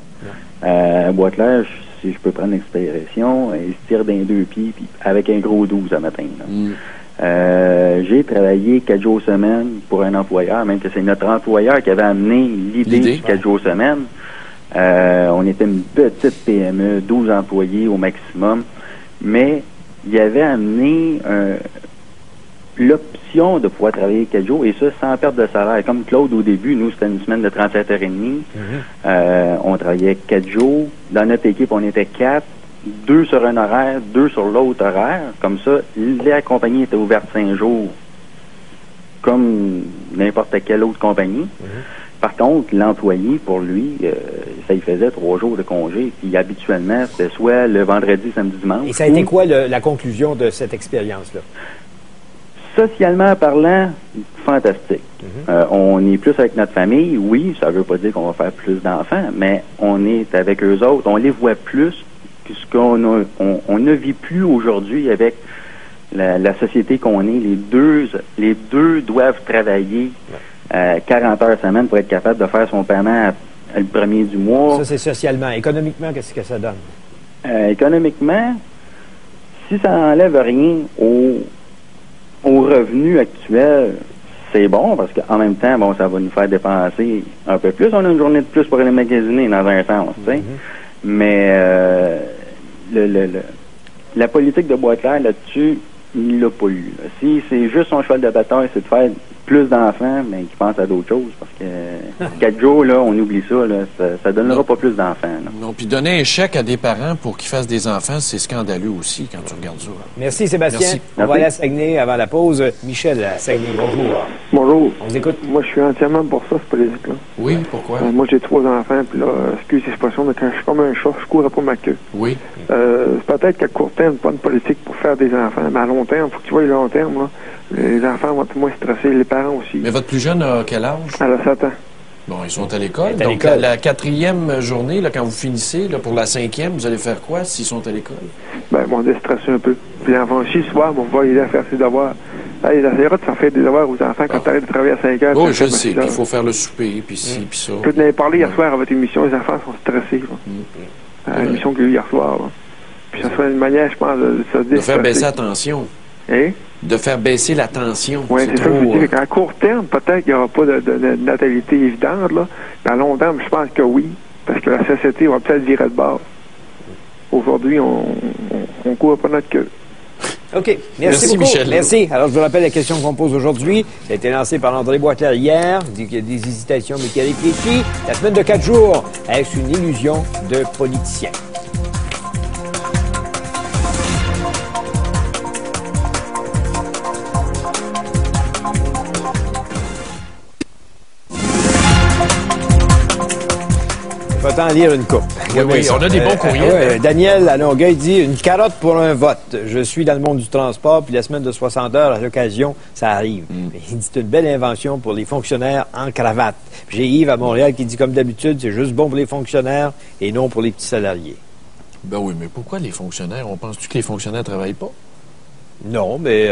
Boisclair, si je peux prendre l'expression, il se tire d'un 2 pieds, puis avec un gros 12 à matin. Là. J'ai travaillé 4 jours semaine pour un employeur, même que c'est notre employeur qui avait amené l'idée du 4 jours semaine. On était une petite PME, 12 employés au maximum, mais il avait amené l'option de pouvoir travailler 4 jours, et ça sans perte de salaire. Comme Claude au début, nous, c'était une semaine de 37h30. On travaillait 4 jours. Dans notre équipe, on était 4. 2 sur un horaire, 2 sur l'autre horaire. Comme ça, la compagnie était ouverte 5 jours, comme n'importe quelle autre compagnie. Par contre, l'employé, pour lui, ça y faisait 3 jours de congé. Puis habituellement, c'était soit le vendredi, samedi, dimanche. Et ça a été quoi la conclusion de cette expérience-là? Socialement parlant, fantastique. On est plus avec notre famille. Oui, ça veut pas dire qu'on va faire plus d'enfants, mais on est avec eux autres. On les voit plus que ce qu'on on ne vit plus aujourd'hui avec la société qu'on est. Les deux doivent travailler 40 heures semaine pour être capable de faire son paiement le premier du mois. Ça, c'est socialement. Économiquement, qu'est-ce que ça donne? Économiquement, si ça n'enlève rien au revenu actuel, c'est bon, parce qu'en même temps, bon, ça va nous faire dépenser un peu plus. On a une journée de plus pour aller magasiner, dans un sens, tu sais. Mais la politique de Boisclair là-dessus, il l'a pas eu. Là. Si c'est juste son cheval de bataille, c'est de faire plus d'enfants, mais qui pensent à d'autres choses. Parce que 4 jours, là, on oublie ça, là, ça donnera pas plus d'enfants. Là. Non, puis donner un chèque à des parents pour qu'ils fassent des enfants, c'est scandaleux aussi quand tu regardes ça. Merci, Sébastien. Merci. On va aller à Saguenay avant la pause. Michel, à Saguenay, bonjour. Bonjour. On vous écoute. Moi, je suis entièrement pour ça, cette politique-là. Oui, pourquoi? Moi, j'ai 3 enfants, puis là, excuse l'expression, mais quand je suis comme un chat, je cours après ma queue. Oui. C'est peut-être qu'à court terme, pas une politique pour faire des enfants, mais à long terme, il faut que tu vois le long terme, là. Les enfants vont être moins stressés, les parents aussi. Mais votre plus jeune a quel âge? Elle a 7 ans. Bon, ils sont à l'école. Elle est à Donc, l'école. la 4e journée, là, quand vous finissez, là, pour la 5e, vous allez faire quoi s'ils sont à l'école? Ben, ils vont déstresser un peu. Puis l'enfant aussi, ce soir, on va aider à faire ses devoirs. Hey, il essaiera de faire des devoirs aux enfants quand tu arrêtes de travailler à 5 heures. Oh, je le sais. Puis il faut faire le souper, puis ci, puis ça. Je peux te parler hier soir à votre émission, les enfants sont stressés. À l'émission qu'il y a eu hier soir. Là. Puis ça serait une manière, je pense, de se déstresser. De faire baisser la tension. Hein? De faire baisser la tension. Oui, c'est ça que je trop, dis. À court terme, peut-être qu'il n'y aura pas de natalité évidente, là. Mais à long terme, je pense que oui. Parce que la société va peut-être virer de bord. Aujourd'hui, on court pas notre queue. OK. Merci beaucoup. Michel. Merci. Alors, je vous rappelle la question qu'on pose aujourd'hui. Ça a été lancé par André Boisclair hier. Il dit qu'il y a des hésitations, mais qu'il y a réfléchi. La semaine de 4 jours, est-ce une illusion de politicien? Je vais t'en lire une coupe. Oui, on a des bons courriels. Daniel à Longueuil dit « Une carotte pour un vote. Je suis dans le monde du transport, puis la semaine de 60 heures, à l'occasion, ça arrive. Il dit « C'est une belle invention pour les fonctionnaires en cravate. » J'ai Yves à Montréal qui dit « Comme d'habitude, c'est juste bon pour les fonctionnaires et non pour les petits salariés. » Ben oui, mais pourquoi les fonctionnaires? On pense-tu que les fonctionnaires ne travaillent pas? Non, mais...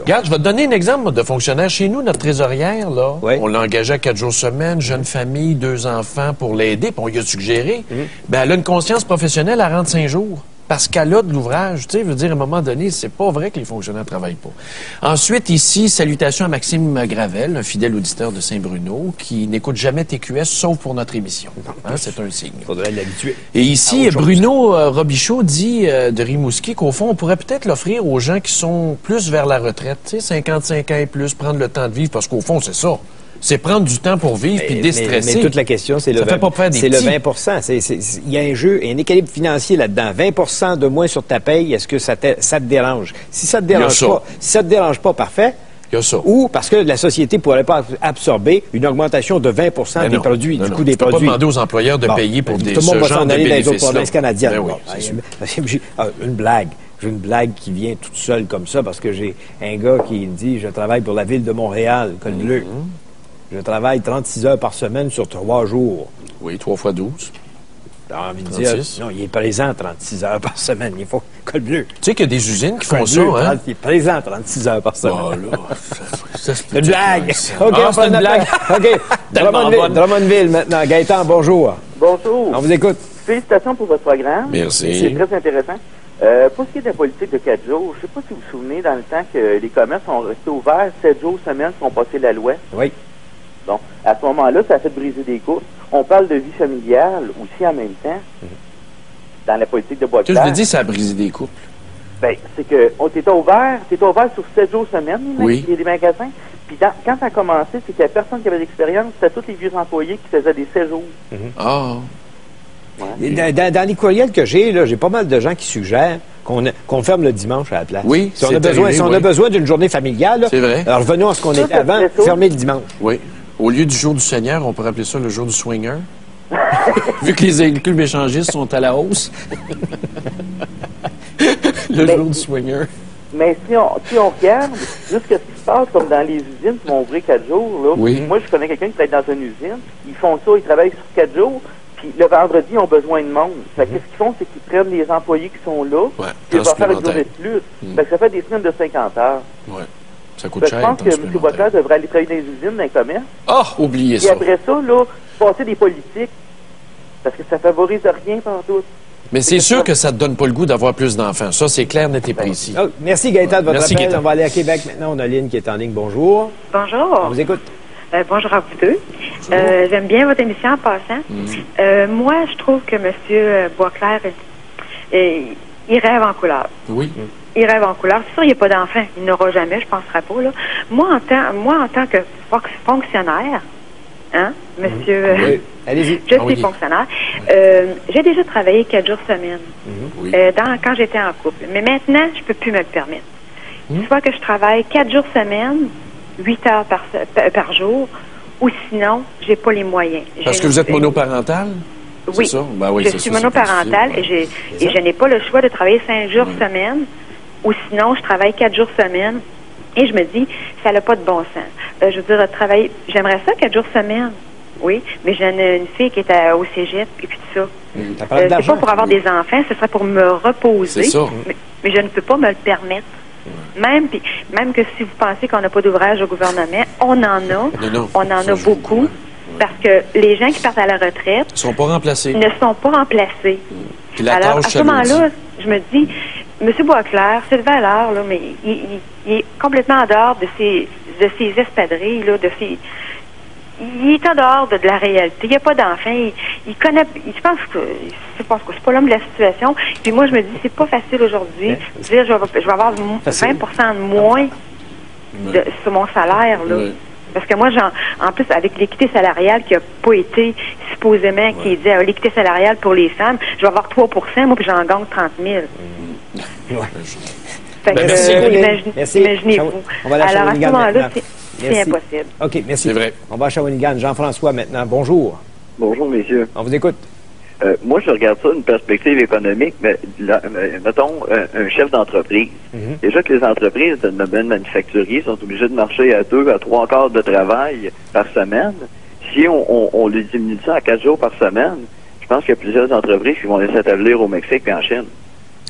Regarde, je vais te donner un exemple de fonctionnaire. Chez nous, notre trésorière, là, Oui. on l'a engagée à 4 jours semaine, jeune famille, 2 enfants pour l'aider, puis on lui a suggéré. Ben, elle a une conscience professionnelle à 45 jours. Parce qu'elle a de l'ouvrage, tu sais, veut dire, à un moment donné, c'est pas vrai que les fonctionnaires ne travaillent pas. Ensuite, ici, salutations à Maxime Gravel, un fidèle auditeur de Saint-Bruno, qui n'écoute jamais TQS, sauf pour notre émission. Hein, c'est un signe. Il faudrait l'habituer. Et ici, À autre chose. Bruno Robichaud dit de Rimouski qu'au fond, on pourrait peut-être l'offrir aux gens qui sont plus vers la retraite, tu sais, 55 ans et plus, prendre le temps de vivre, parce qu'au fond, c'est ça. C'est prendre du temps pour vivre puis déstresser. Mais toute la question, c'est le 20 fait pas peur des c'est le petits. 20 Il y a un jeu, un équilibre financier là-dedans. 20 de moins sur ta paye, est-ce que ça te dérange? Si ça te dérange pas, parfait. Il y a ça. Ou parce que la société ne pourrait pas absorber une augmentation de 20 Ben des non. produits, Non, du non. coût des Tu peux pas produits. demander aux employeurs de Bon, payer pour tout des le monde ce va genre s'en de aller dans les autres bénéfices-là. provinces canadiennes. Ben oui, Bon, c'est sûr. une blague. J'ai une blague qui vient toute seule comme ça parce que j'ai un gars qui me dit « Je travaille pour la ville de Montréal, col bleu. Je travaille 36 heures par semaine sur 3 jours. » Oui, 3 fois 12. T'as envie de 36. dire, non, il est présent 36 heures par semaine. Il faut col bleu. Tu sais qu'il y a des usines qui font Col ça, bleu, hein? Il est présent 36 heures par semaine. Oh là, ça se peut Une dire blague. ça. OK, Ah, on c'est prend une notre blague. OK. Tellement bonne. Drummondville maintenant. Gaëtan, bonjour. Bonjour. On vous écoute. Félicitations pour votre programme. Merci. C'est très intéressant. Pour ce qui est de la politique de 4 jours, je ne sais pas si vous vous souvenez, dans le temps que les commerces sont restés ouverts 7 jours semaine sont passés la loi. Oui. Bon, à ce moment-là, ça a fait briser des courses. On parle de vie familiale aussi en même temps. Dans la politique de Tu sais, je Boisclair. l'ai dit, ça a brisé des couples. Ben, c'est que t'étais ouvert sur 7 jours semaine, Oui. les magasins. Puis quand ça a commencé, c'est qu'il n'y avait personne qui avait d'expérience, c'était tous les vieux employés qui faisaient des 7 jours. Ah. Et dans les courriels que j'ai pas mal de gens qui suggèrent qu'on ferme le dimanche à la place. Oui, Si on c'est a besoin, arrivé, si on oui. a besoin d'une journée familiale, là, C'est vrai. alors revenons à ce qu'on Ça, était ça avant, serait ça. fermer le dimanche. Oui. Au lieu du jour du Seigneur, on pourrait appeler ça le jour du swinger. Vu que les clubs échangistes sont à la hausse. Le jour du swinger. Mais si on regarde, juste ce qui se passe comme dans les usines qui vont ouvrir 4 jours, là, Oui. moi je connais quelqu'un qui travaille dans une usine, ils font ça, ils travaillent sur 4 jours, puis le vendredi, ils ont besoin de monde. Fait que qu'est-ce qu'ils font, c'est qu'ils prennent les employés qui sont là, Ouais, puis ils temps vont faire une supplémentaire. journée de plus. Fait que ça fait des semaines de 50 heures. Ouais. Ça coûte Fait que je cher. pense que M. Boisclair devrait aller travailler dans les usines, dans les commerces, Ah, oubliez et ça. après ça, là, passer des politiques, parce que ça favorise rien partout. Mais c'est sûr que ça te donne pas le goût d'avoir plus d'enfants. Ça, c'est clair, net et précis. Oh, merci Gaëtan de votre Merci, appel. Gaëtan. On va aller à Québec maintenant. On a Lynn qui est en ligne. Bonjour. On Bonjour. vous écoute. Bonjour à vous deux. J'aime bien votre émission en passant. Moi, je trouve que M. Boisclair, il rêve en couleur. Oui. il rêve en couleur. C'est sûr, il n'y a pas d'enfant. Il n'aura jamais, je ne penserai pas, là. Moi, en tant que fonctionnaire, hein, monsieur... Oui. Allez-y. Je suis fonctionnaire. J'ai déjà travaillé 4 jours semaine quand j'étais en couple. Mais maintenant, je ne peux plus me le permettre. Soit que je travaille 4 jours semaine, 8 heures par jour, ou sinon, j'ai pas les moyens. Parce que vous êtes monoparental? Oui. Ça? Ben oui, je suis monoparentale et je n'ai pas le choix de travailler 5 jours semaine, ou sinon, je travaille 4 jours semaine. Et je me dis, ça n'a pas de bon sens. Je veux dire, travailler, j'aimerais ça 4 jours semaine. Oui, mais j'ai une fille qui est au cégep et puis tout ça. C'est pas pour avoir des enfants, ce serait pour me reposer. C'est ça. Mais je ne peux pas me le permettre. Même que si vous pensez qu'on n'a pas d'ouvrage au gouvernement, on en a. On en a beaucoup. Parce que les gens qui partent à la retraite ne sont pas remplacés. Alors, à ce moment-là, je me dis, M. Boisclair, c'est de valeur, là, mais il est complètement en dehors de ses espadrilles, là, il est en dehors de la réalité. Il n'y a pas d'enfant. Il connaît. Je pense que c'est pas l'homme de la situation. Puis moi, je me dis, c'est pas facile aujourd'hui. Je veux dire, je vais avoir 20% de moins sur mon salaire, là. Oui. Parce que moi, en plus, avec l'équité salariale qui n'a pas été supposément, qui est dit l'équité salariale pour les femmes, je vais avoir 3%, moi, puis j'en gagne 30 000. Fait que, merci. Imaginez-vous. Alors, à ce moment-là, c'est impossible. OK, merci. C'est vrai. On va à Shawinigan. Jean-François, maintenant. Bonjour. Bonjour, messieurs. On vous écoute. Moi, je regarde ça d'une perspective économique, mais mettons un chef d'entreprise. Déjà que les entreprises de domaine manufacturier sont obligées de marcher à 2 à 3 quarts de travail par semaine. Si on les diminue ça à 4 jours par semaine, je pense qu'il y a plusieurs entreprises qui vont les s'établir au Mexique et en Chine.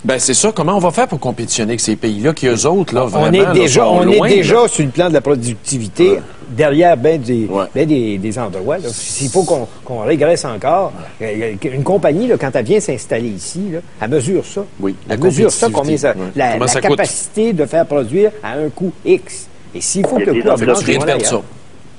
Ben c'est ça. Comment on va faire pour compétitionner avec ces pays-là qui, eux autres, là, vraiment, on est déjà là. sur le plan de la productivité derrière des endroits. S'il faut qu'on régresse encore, une compagnie, là, quand elle vient s'installer ici, là, elle mesure ça. Oui, elle mesure ça, combien ça, la capacité de faire produire à un coût X. Et s'il faut que le coût augmente,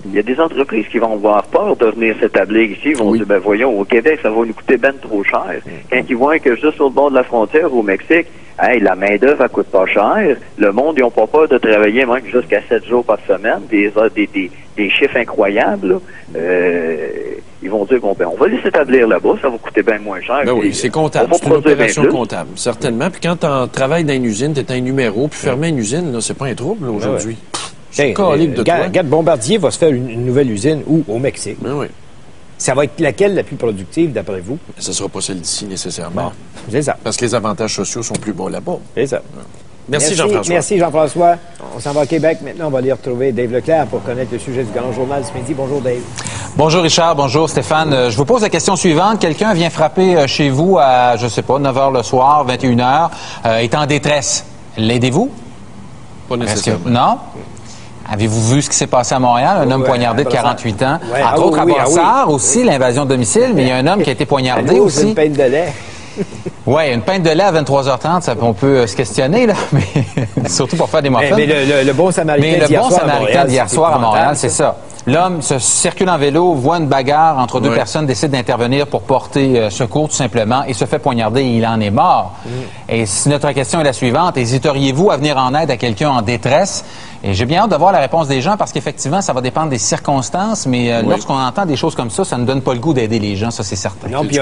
il y a des entreprises qui vont avoir peur de venir s'établir ici. Ils vont dire, ben voyons, au Québec, ça va nous coûter ben trop cher. Quand ils voient que juste sur le bord de la frontière, au Mexique, hey, la main-d'œuvre, elle coûte pas cher. Le monde, ils n'ont pas peur de travailler même jusqu'à 7 jours par semaine. Des chiffres incroyables. Ils vont dire, bon, ben, on va les s'établir là-bas, ça va coûter bien moins cher. Ben oui, c'est comptable. C'est une opération comptable, certainement. Puis quand tu travailles dans une usine, tu es un numéro, puis fermer une usine, là, c'est pas un trouble aujourd'hui. Gad Bombardier va se faire une nouvelle usine au Mexique. Ben oui. Ça va être laquelle la plus productive, d'après vous? Ça ne sera pas celle d'ici, nécessairement. Bon, c'est ça. Parce que les avantages sociaux sont plus bas là-bas. C'est ça. Merci Jean-François. Merci Jean-François. On s'en va à Québec. Maintenant, on va aller retrouver Dave Leclerc pour connaître le sujet du Grand Journal ce midi. Bonjour Dave. Bonjour Richard, bonjour Stéphane. Je vous pose la question suivante. Quelqu'un vient frapper chez vous à, je sais pas, 9 h le soir, 21 h, est en détresse. L'aidez-vous? Pas nécessairement. Non? Avez-vous vu ce qui s'est passé à Montréal? Un homme poignardé de 48 ans. Ouais. Entre autres, à Brossard aussi, l'invasion de domicile, mais il y a un homme qui a été poignardé aussi. Une pinte de lait. Oui, une pinte de lait à 23h30, ça, on peut se questionner, là, mais surtout pour faire des muffins. Mais le bon samaritain d'hier soir à Montréal, c'est ça. L'homme se circule en vélo, voit une bagarre entre deux personnes, décide d'intervenir pour porter secours tout simplement et se fait poignarder et il en est mort. Et si notre question est la suivante, hésiteriez-vous à venir en aide à quelqu'un en détresse? Et j'ai bien hâte de voir la réponse des gens parce qu'effectivement, ça va dépendre des circonstances, mais lorsqu'on entend des choses comme ça ne donne pas le goût d'aider les gens, ça c'est certain. Non, puis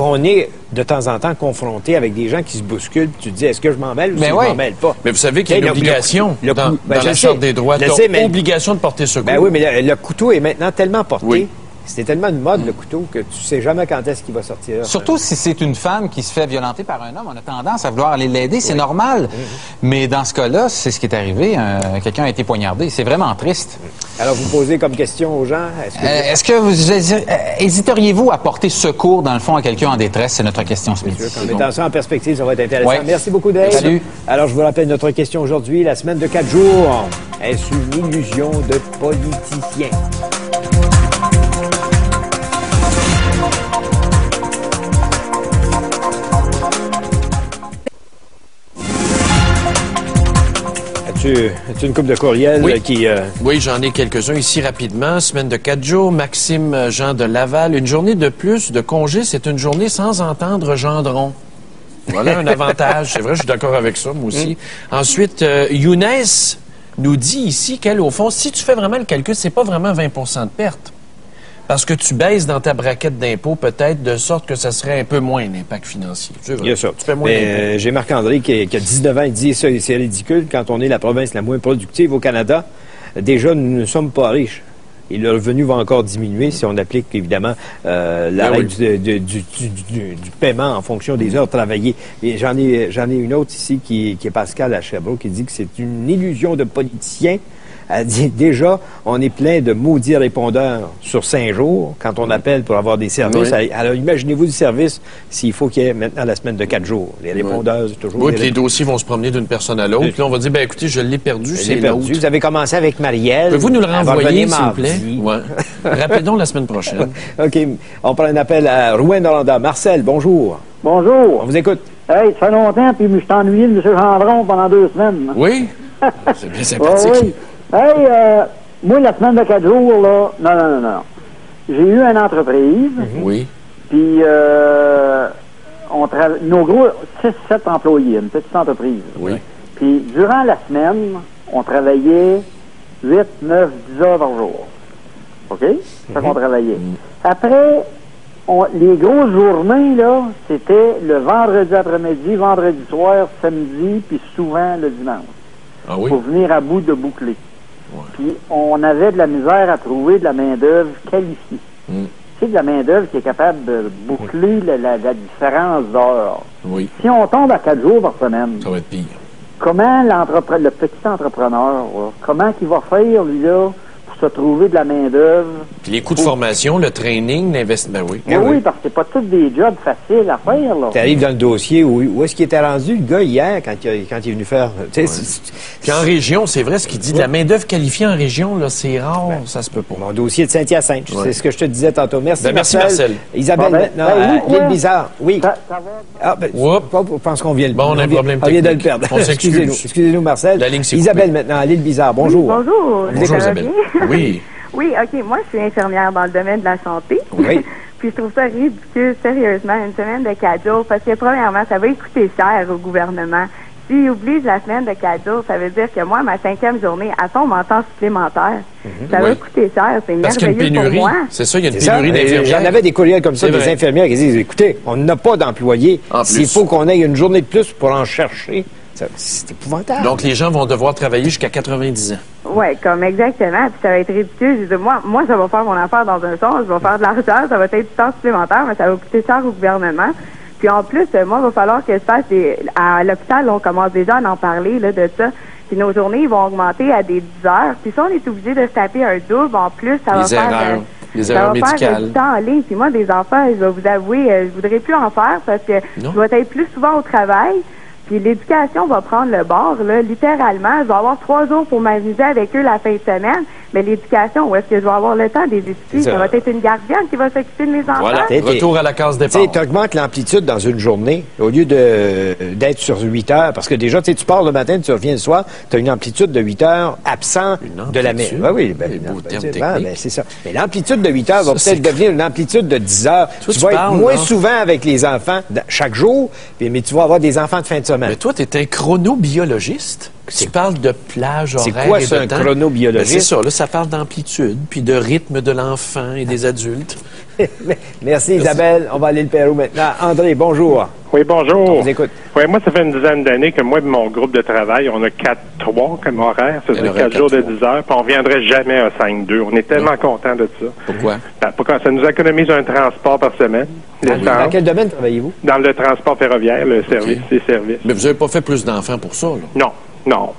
on est de temps en temps confronté avec des gens qui se bousculent, puis tu te dis, est-ce que je m'en mêle ou si je m'en mêle pas? Mais vous savez qu'il y a une obligation dans la Charte des droits, obligation de porter secours. Ben oui, mais le couteau est maintenant tellement porté. C'est tellement une mode, le couteau, que tu sais jamais quand est-ce qu'il va sortir. Surtout si c'est une femme qui se fait violenter par un homme, on a tendance à vouloir aller l'aider, c'est normal. Mais dans ce cas-là, c'est ce qui est arrivé. Quelqu'un a été poignardé. C'est vraiment triste. Alors, vous posez comme question aux gens, est-ce que vous hésiteriez-vous à porter secours, dans le fond, à quelqu'un en détresse? C'est notre question ce midi. En mettant ça en perspective, ça va être intéressant. Merci beaucoup, Dave. Salut. Alors, je vous rappelle notre question aujourd'hui, la semaine de 4 jours. Est-ce une illusion de politicien? As-tu une couple de courriels qui... Oui, j'en ai quelques-uns ici rapidement. Semaine de 4 jours, Maxime Jean de Laval. Une journée de plus de congé, c'est une journée sans entendre Gendron. Voilà un avantage. C'est vrai, je suis d'accord avec ça, moi aussi. Ensuite, Younes nous dit ici qu'elle, au fond, si tu fais vraiment le calcul, c'est pas vraiment 20 de perte. Parce que tu baisses dans ta braquette d'impôt, peut-être, de sorte que ça serait un peu moins l'impact financier. Il y a ça. Tu fais moins d'impôt. J'ai Marc-André qui a 19 ans, il dit ça, c'est ridicule. Quand on est la province la moins productive au Canada, déjà, nous ne sommes pas riches. Et le revenu va encore diminuer si on applique, évidemment, la règle du paiement en fonction des heures travaillées. Et j'en ai une autre ici qui est Pascal à Sherbrooke qui dit que c'est une illusion de politicien. Elle dit, déjà, on est plein de maudits répondeurs sur 5 jours quand on appelle pour avoir des services. Oui. Alors, imaginez-vous du service s'il faut qu'il y ait maintenant la semaine de 4 jours. Les répondeurs, c'est toujours... Oui, puis les dossiers vont se promener d'une personne à l'autre. Puis là, on va dire, ben écoutez, je l'ai perdu, c'est l'autre. Vous avez commencé avec Marielle. Pouvez-vous nous le renvoyer, s'il vous plaît? Ouais. Rappelez-donc la semaine prochaine. OK. On prend un appel à Rouyn-Noranda. Marcel, bonjour. Bonjour. On vous écoute. Hey, ça fait longtemps, puis je t'ai ennuyé de M. Gendron pendant 2 semaines. Oui? C'est bien sympathique. Oui. Hey, moi, la semaine de 4 jours, là, non. J'ai eu une entreprise. Oui. Puis, nos gros, 6-7 employés, une petite entreprise. Oui. Puis, durant la semaine, on travaillait 8, 9, 10 heures par jour. OK? C'est ça qu'on travaillait. Après, les grosses journées, là, c'était le vendredi après-midi, vendredi soir, samedi, puis souvent le dimanche. Ah oui? Pour venir à bout de boucler. Ouais. Puis on avait de la misère à trouver de la main-d'œuvre qualifiée. C'est de la main-d'œuvre qui est capable de boucler la différence d'heures. Oui. Si on tombe à 4 jours par semaine, ça va être pire. Comment le petit entrepreneur, là, comment il va faire, lui, là, pour se trouver de la main-d'œuvre? Puis les coûts de formation, le training, l'investissement, oui. Oui, parce que c'est pas tous des jobs faciles à faire, là. Tu arrives dans le dossier, où est-ce qu'il était rendu, le gars, hier, quand il est venu faire... Puis en région, c'est vrai, ce qu'il dit, de la main-d'œuvre qualifiée en région, là, c'est rare, ça se peut pas. Mon dossier de Saint-Hyacinthe, c'est ce que je te disais tantôt. Merci, merci, Marcel. Isabelle, maintenant, l'île Bizarre. Oui. Je pense qu'on vient on a un problème technique. On vient de le perdre. On s'excuse. Excusez-nous, Marcel. La ligne s'est Isabelle, maintenant, à l'île Bizarre. Bonjour. Oui, bonjour. Bonjour, Isabelle. Oui. Oui, OK. Moi, je suis infirmière dans le domaine de la santé. Oui. Puis je trouve ça ridicule, sérieusement, une semaine de 4 jours, parce que premièrement, ça va coûter cher au gouvernement. S'il oblige la semaine de 4 jours, ça veut dire que moi, ma 5e journée, à son montant supplémentaire, ça va coûter cher. C'est merveilleux pour moi. C'est ça, il y a une pénurie d'infirmières. J'en avais des courriels comme ça, des infirmières qui disent, écoutez, on n'a pas d'employés. S'il faut qu'on ait une journée de plus pour en chercher, c'est épouvantable. Donc, les gens vont devoir travailler jusqu'à 90 ans. Oui, comme exactement. Puis ça va être ridicule. Je dis, moi, ça va faire mon affaire dans un sens. Je vais faire de l'argent. Ça va être du temps supplémentaire, mais ça va coûter cher au gouvernement. Puis en plus, moi, il va falloir que je fasse à l'hôpital, on commence déjà à en parler là, de ça. Puis nos journées vont augmenter à des 10 heures. Puis ça, on est obligé de se taper un double. En plus, ça va faire... Les erreurs médicales. Faire du temps en ligne. Puis moi, des enfants, je vais vous avouer, je voudrais plus en faire parce que je vais être plus souvent au travail. Puis l'éducation va prendre le bord, là, littéralement. Je vais avoir 3 jours pour m'amuser avec eux la fin de semaine. Mais l'éducation, où est-ce que je vais avoir le temps des études? Ça va être une gardienne qui va s'occuper de mes enfants. Voilà, retour à la case départ. Tu augmentes l'amplitude dans une journée au lieu d'être sur 8 heures. Parce que déjà, tu pars le matin, tu reviens le soir, tu as une amplitude de 8 heures absent de la mer. Oui, c'est ça. Mais l'amplitude de 8 heures va peut-être devenir une amplitude de 10 heures. Tu vas être moins souvent avec les enfants chaque jour, mais tu vas avoir des enfants de fin de semaine. Mais toi, tu es un chronobiologiste. Tu parles de plage horaire. C'est quoi ça, un chronobiologiste? C'est ça. Là, ça parle d'amplitude, puis de rythme de l'enfant et des adultes. Merci, Isabelle. On va aller le Pérou maintenant. André, bonjour. Oui, bonjour. On vous écoute. Oui, moi, ça fait une dizaine d'années que moi et mon groupe de travail, on a 4-3 comme horaire. Ça fait 4 jours de 10 heures, puis on ne viendrait jamais à 5-2. On est tellement contents de ça. Pourquoi? Pourquoi? Ça nous économise un transport par semaine. Dans quel domaine travaillez-vous? Dans le transport ferroviaire, le service, les services. Mais vous n'avez pas fait plus d'enfants pour ça, là? Non.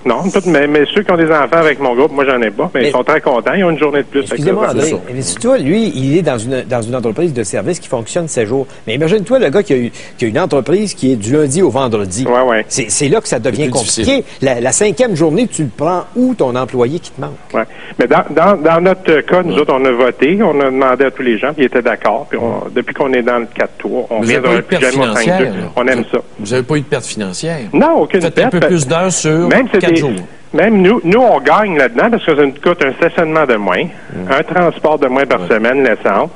Mais ceux qui ont des enfants avec mon groupe, moi, j'en ai pas, mais ils sont très contents. Ils ont une journée de plus. Excusez-moi, André, mais toi, lui, il est dans une entreprise de service qui fonctionne 7 jours. Mais imagine-toi le gars qui a une entreprise qui est du lundi au vendredi. Oui. C'est là que ça devient compliqué. La 5e journée, tu le prends où, ton employé qui te manque? Oui. Mais dans notre cas, nous autres, on a voté, on a demandé à tous les gens, puis ils étaient d'accord. Puis depuis qu'on est dans le 4-3, on vient de plus jamais au 5-2. On aime ça. Vous n'avez pas eu de perte financière? Non, aucune perte. Faites un peu plus d'heures sur 4 jours. Même nous, on gagne là-dedans parce que ça nous coûte un stationnement de moins, un transport de moins par semaine, l'essence.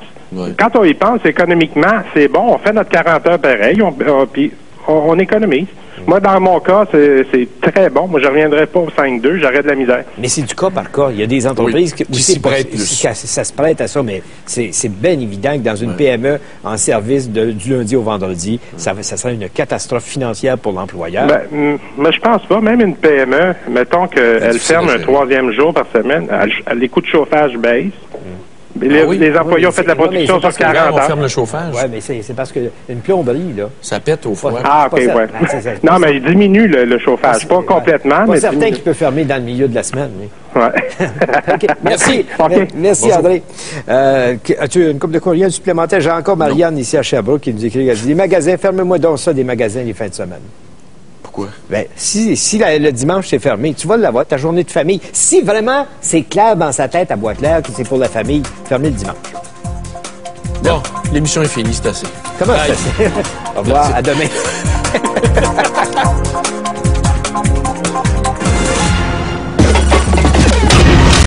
Quand on y pense, économiquement, c'est bon, on fait notre 40 heures pareil, puis on économise. Moi, dans mon cas, c'est très bon. Moi, je ne reviendrai pas au 5-2. J'aurais de la misère. Mais c'est du cas par cas. Il y a des entreprises qui s'y prêtent plus. Ça se prête à ça, mais c'est bien évident que dans une PME en service du lundi au vendredi, ça serait une catastrophe financière pour l'employeur. Mais je pense pas. Même une PME, mettons qu'elle ferme un 3e jour par semaine, les coûts de chauffage baissent. Les employés ont fait la production sur 40 heures. On ferme le chauffage. Oui, mais c'est parce qu'une plomberie, là. Ça pète au froid. Ah, OK, ouais. Non, mais il diminue le chauffage. Pas complètement, mais. Pas certain qu'il peut fermer dans le milieu de la semaine, mais. Ouais. OK. Merci. Okay. Merci, bonjour. André. As-tu une couple de courriels supplémentaires? J'ai encore Marianne ici à Sherbrooke qui nous écrit. Elle dit, des magasins, ferme-moi donc ça, des magasins les fins de semaine. Pourquoi? Ben, si le dimanche c'est fermé, tu vas l'avoir, ta journée de famille. Si vraiment c'est clair dans sa tête à Boisclair que c'est pour la famille, fermé le dimanche. Bon, l'émission est finie, c'est assez. Comment c'est assez? Au revoir, merci. À demain.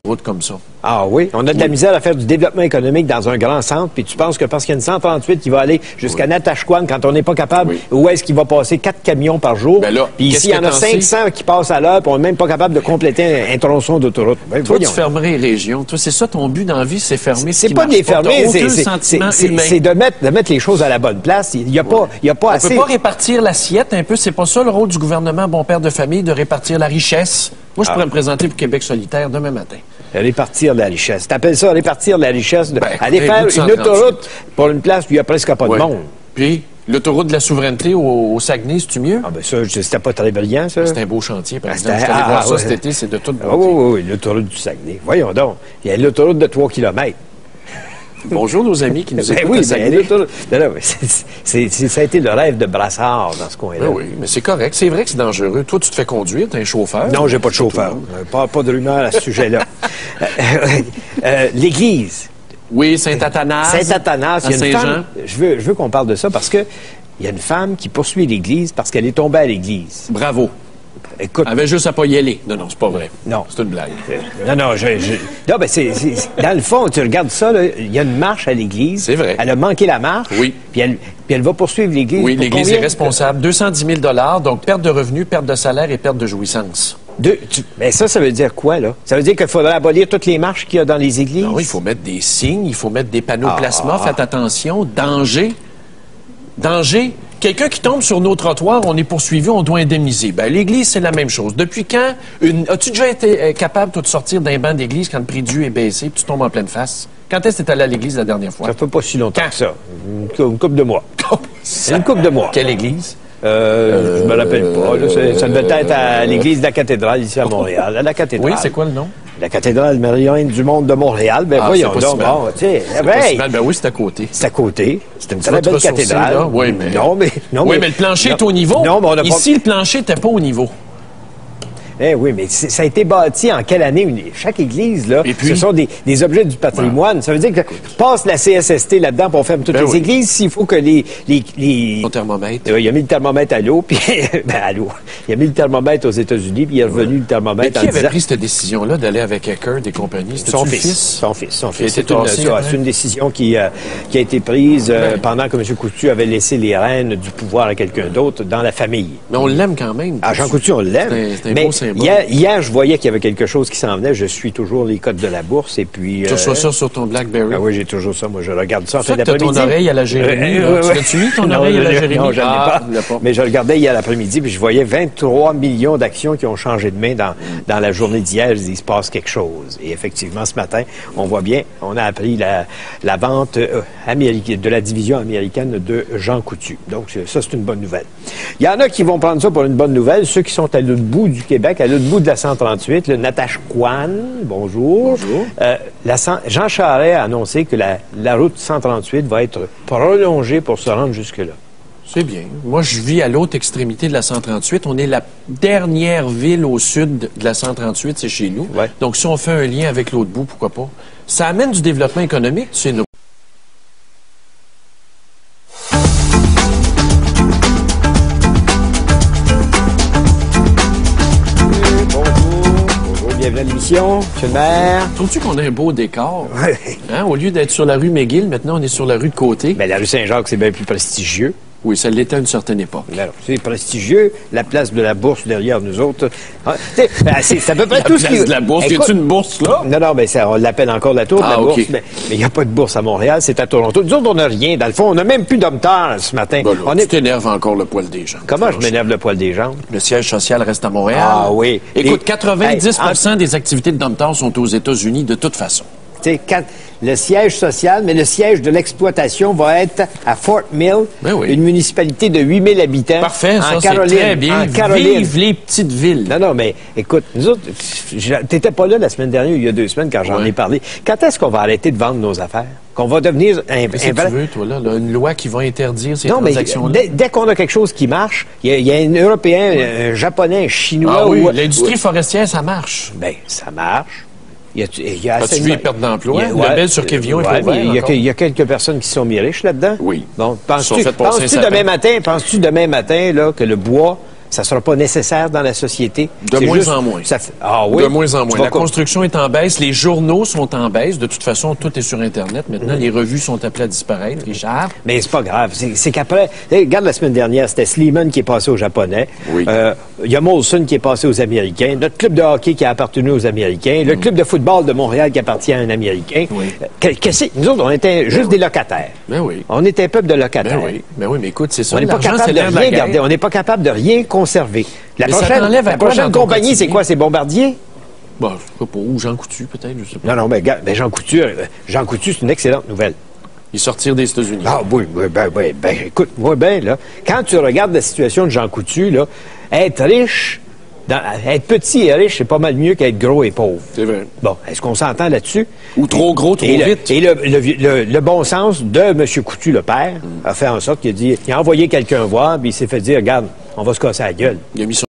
Route comme ça. Ah oui, on a de la misère à faire du développement économique dans un grand centre, puis tu penses que parce qu'il y a une 138 qui va aller jusqu'à Natashquan, quand on n'est pas capable, où est-ce qu'il va passer 4 camions par jour, puis ici, il y en a 500 qui passent à l'heure, puis on n'est même pas capable de compléter un tronçon d'autoroute. Ben, toi, tu fermerais les régions. Toi, c'est ça ton but dans la vie, c'est fermer ce qui pas de les fermer, c'est de mettre les choses à la bonne place. Il n'y a pas assez... On ne peut pas répartir l'assiette un peu, c'est pas ça le rôle du gouvernement, bon père de famille, de répartir la richesse. Moi, je pourrais me présenter pour Québec solidaire demain matin. Répartir la richesse. T'appelles ça répartir la richesse? Aller faire une autoroute pour une place où il n'y a presque pas de monde. Puis, l'autoroute de la souveraineté au Saguenay, c'est-tu mieux? Ah ben ça, c'était pas très brillant, ça. C'est un beau chantier, par exemple. Je suis allé voir ça cet été, c'est de toute beauté. Oui, l'autoroute du Saguenay. Voyons donc. Il y a l'autoroute de 3 km. Bonjour nos amis qui nous écoutent. Oui, ça a été le rêve de Brassard dans ce coin-là. Oui, mais c'est correct. C'est vrai que c'est dangereux. Toi, tu te fais conduire, t'es un chauffeur. Non, j'ai pas de chauffeur. Pas de rumeur à ce sujet-là. L'Église. Oui, Saint-Athanas. Saint-Athanas. Il y a une femme. Je veux qu'on parle de ça parce que il y a une femme qui poursuit l'Église parce qu'elle est tombée à l'Église. Bravo. Écoute, elle avait juste à pas y aller. Non, c'est pas vrai. Non. C'est une blague. Non, ben, dans le fond, tu regardes ça, il y a une marche à l'Église. C'est vrai. Elle a manqué la marche. Oui. Puis elle va poursuivre l'Église. Oui, l'Église est responsable. 210 000 donc perte de revenus, perte de salaire et perte de jouissance. Mais ça veut dire quoi, là? Ça veut dire qu'il faudrait abolir toutes les marches qu'il y a dans les églises? Non, il faut mettre des signes, il faut mettre des panneaux plasma. Faites attention. Danger. Danger. Quelqu'un qui tombe sur nos trottoirs, on est poursuivi, on doit indemniser. Ben, l'Église, c'est la même chose. Depuis quand? As-tu déjà été capable, toi, de sortir d'un banc d'église quand le prix du est baissé et tu tombes en pleine face? Quand est-ce que tu es allé à l'Église la dernière fois? Ça fait pas si longtemps que ça. Une couple de mois. Une couple de mois. Quelle église? Je me rappelle pas. Là, ça devait être à l'église de la cathédrale ici à Montréal. À la cathédrale. Oui, c'est quoi le nom? La cathédrale Marie-Reine du Monde de Montréal. Ben voyons donc. Bon, tu sais, ben oui, c'est à côté. C'est à côté. C'est une très belle cathédrale. Là. Oui, mais... Non, mais le plancher est au niveau. Non, mais on a ici, le plancher n'était pas au niveau. Eh oui, mais ça a été bâti en quelle année? Chaque église, là, puis, ce sont des objets du patrimoine. Voilà. Ça veut dire que passe la CSST là-dedans pour fermer toutes les églises. S'il faut que les... Ton thermomètre. Il a mis le thermomètre à l'eau, puis... à l'eau. Il a mis le thermomètre aux États-Unis, puis il est revenu le thermomètre mais qui avait pris cette décision-là d'aller avec Eckerd et compagnie? C'était son fils. Son fils. C'est une décision qui a été prise pendant que M. Coutu avait laissé les rênes du pouvoir à quelqu'un d'autre dans la famille. Mais on l'aime quand même. Ah, Jean Coutu, on l'aime. C'est un beau symbole. Hier, je voyais qu'il y avait quelque chose qui s'en venait. Je suis toujours les codes de la bourse et puis... Tu reçois ça sur ton BlackBerry? Ah oui, j'ai toujours ça. Moi, je regarde ça en fin d'après-midi. Tu as ton oreille à la Jérémie. Tu l'as-tu mis, ton oreille à la Jérémie? Non, je n'en ai pas. Mais je regardais hier l'après-midi puis je voyais 23 millions d'actions qui ont changé de main dans la journée d'hier. Je dis, il se passe quelque chose. Et effectivement, ce matin, on voit bien, on a appris la vente de la division américaine de Jean Coutu. Donc, ça, c'est une bonne nouvelle. Il y en a qui vont prendre ça pour une bonne nouvelle. Ceux qui sont à l'autre bout du Québec, à l'autre bout de la 138, le Natashquan, bonjour. Jean Charest a annoncé que la route 138 va être prolongée pour se rendre jusque-là. C'est bien. Moi, je vis à l'autre extrémité de la 138. On est la dernière ville au sud de la 138, c'est chez nous. Ouais. Donc, si on fait un lien avec l'autre bout, pourquoi pas? Ça amène du développement économique, tu sais, nous. Bienvenue à l'émission, M. le maire. Trouves-tu qu'on a un beau décor? Oui. Hein? Au lieu d'être sur la rue McGill, maintenant, on est sur la rue de côté. Bien, la rue Saint-Jacques, c'est bien plus prestigieux. Oui, ça l'était à une certaine époque. C'est prestigieux, la place de la bourse derrière nous autres. C'est à peu près tout ce qui... La place de la bourse, y a-t-il une bourse là? Non, mais on l'appelle encore la tour de la bourse, mais il n'y a pas de bourse à Montréal, c'est à Toronto. Nous autres, on n'a rien. Dans le fond, on n'a même plus d'hommes-tard ce matin. Tu t'énerves encore le poil des gens. Comment je m'énerve le poil des gens? Le siège social reste à Montréal. Ah oui. Écoute, 90% des activités de dom-tard sont aux États-Unis de toute façon. Le siège social, mais le siège de l'exploitation va être à Fort Mill, une municipalité de 8000 habitants. Parfait, ça, c'est très bien. Vive les petites villes. Non, mais écoute, nous autres, t'étais pas là la semaine dernière, il y a 2 semaines, quand j'en ai parlé. Quand est-ce qu'on va arrêter de vendre nos affaires? Qu'on va devenir Qu'est-ce que tu veux, toi, là? Une loi qui va interdire ces transactions-là? Mais dès qu'on a quelque chose qui marche, il y a un Européen, un Japonais, un Chinois... Ah oui, l'industrie forestière, ça marche. Bien, ça marche. As-tu vu les pertes d'emploi? Le bel sur Quévillon est pas ouvert il y a quelques personnes qui sont mis riches là-dedans. Oui. Bon, penses-tu demain matin là, que le bois, ça ne sera pas nécessaire dans la société? De moins en moins. Ah oui? De moins en moins. La construction est en baisse, les journaux sont en baisse. De toute façon, tout est sur Internet. Maintenant, les revues sont appelées à disparaître, Richard. Mais c'est pas grave. C'est qu'après... Regarde, la semaine dernière, c'était Sleeman qui est passé aux Japonais. Oui. Il y a Molson qui est passé aux Américains. Notre club de hockey qui a appartenu aux Américains. Le club de football de Montréal qui appartient à un Américain. Oui. Nous autres, on était juste des locataires. Ben oui. On était un peuple de locataires. Ben oui, mais écoute, c'est ça. On n'est pas capable de rien garder. On n'est pas capable de rien conserver. La prochaine compagnie, c'est quoi? C'est Bombardier? Bon, je sais pas. Ou Jean Coutu, peut-être, je sais pas. Non, mais Jean Coutu, c'est une excellente nouvelle. Il sortir des États-Unis. Ah oui, écoute, moi, là, quand tu regardes la situation de Jean Coutu, là, être riche, être petit et riche, c'est pas mal mieux qu'être gros et pauvre. C'est vrai. Bon, est-ce qu'on s'entend là-dessus? Ou trop gros, trop vite. Et le bon sens de M. Coutu, le père, a fait en sorte qu'il a envoyé quelqu'un voir, puis il s'est fait dire, regarde, on va se casser la gueule. Il a mis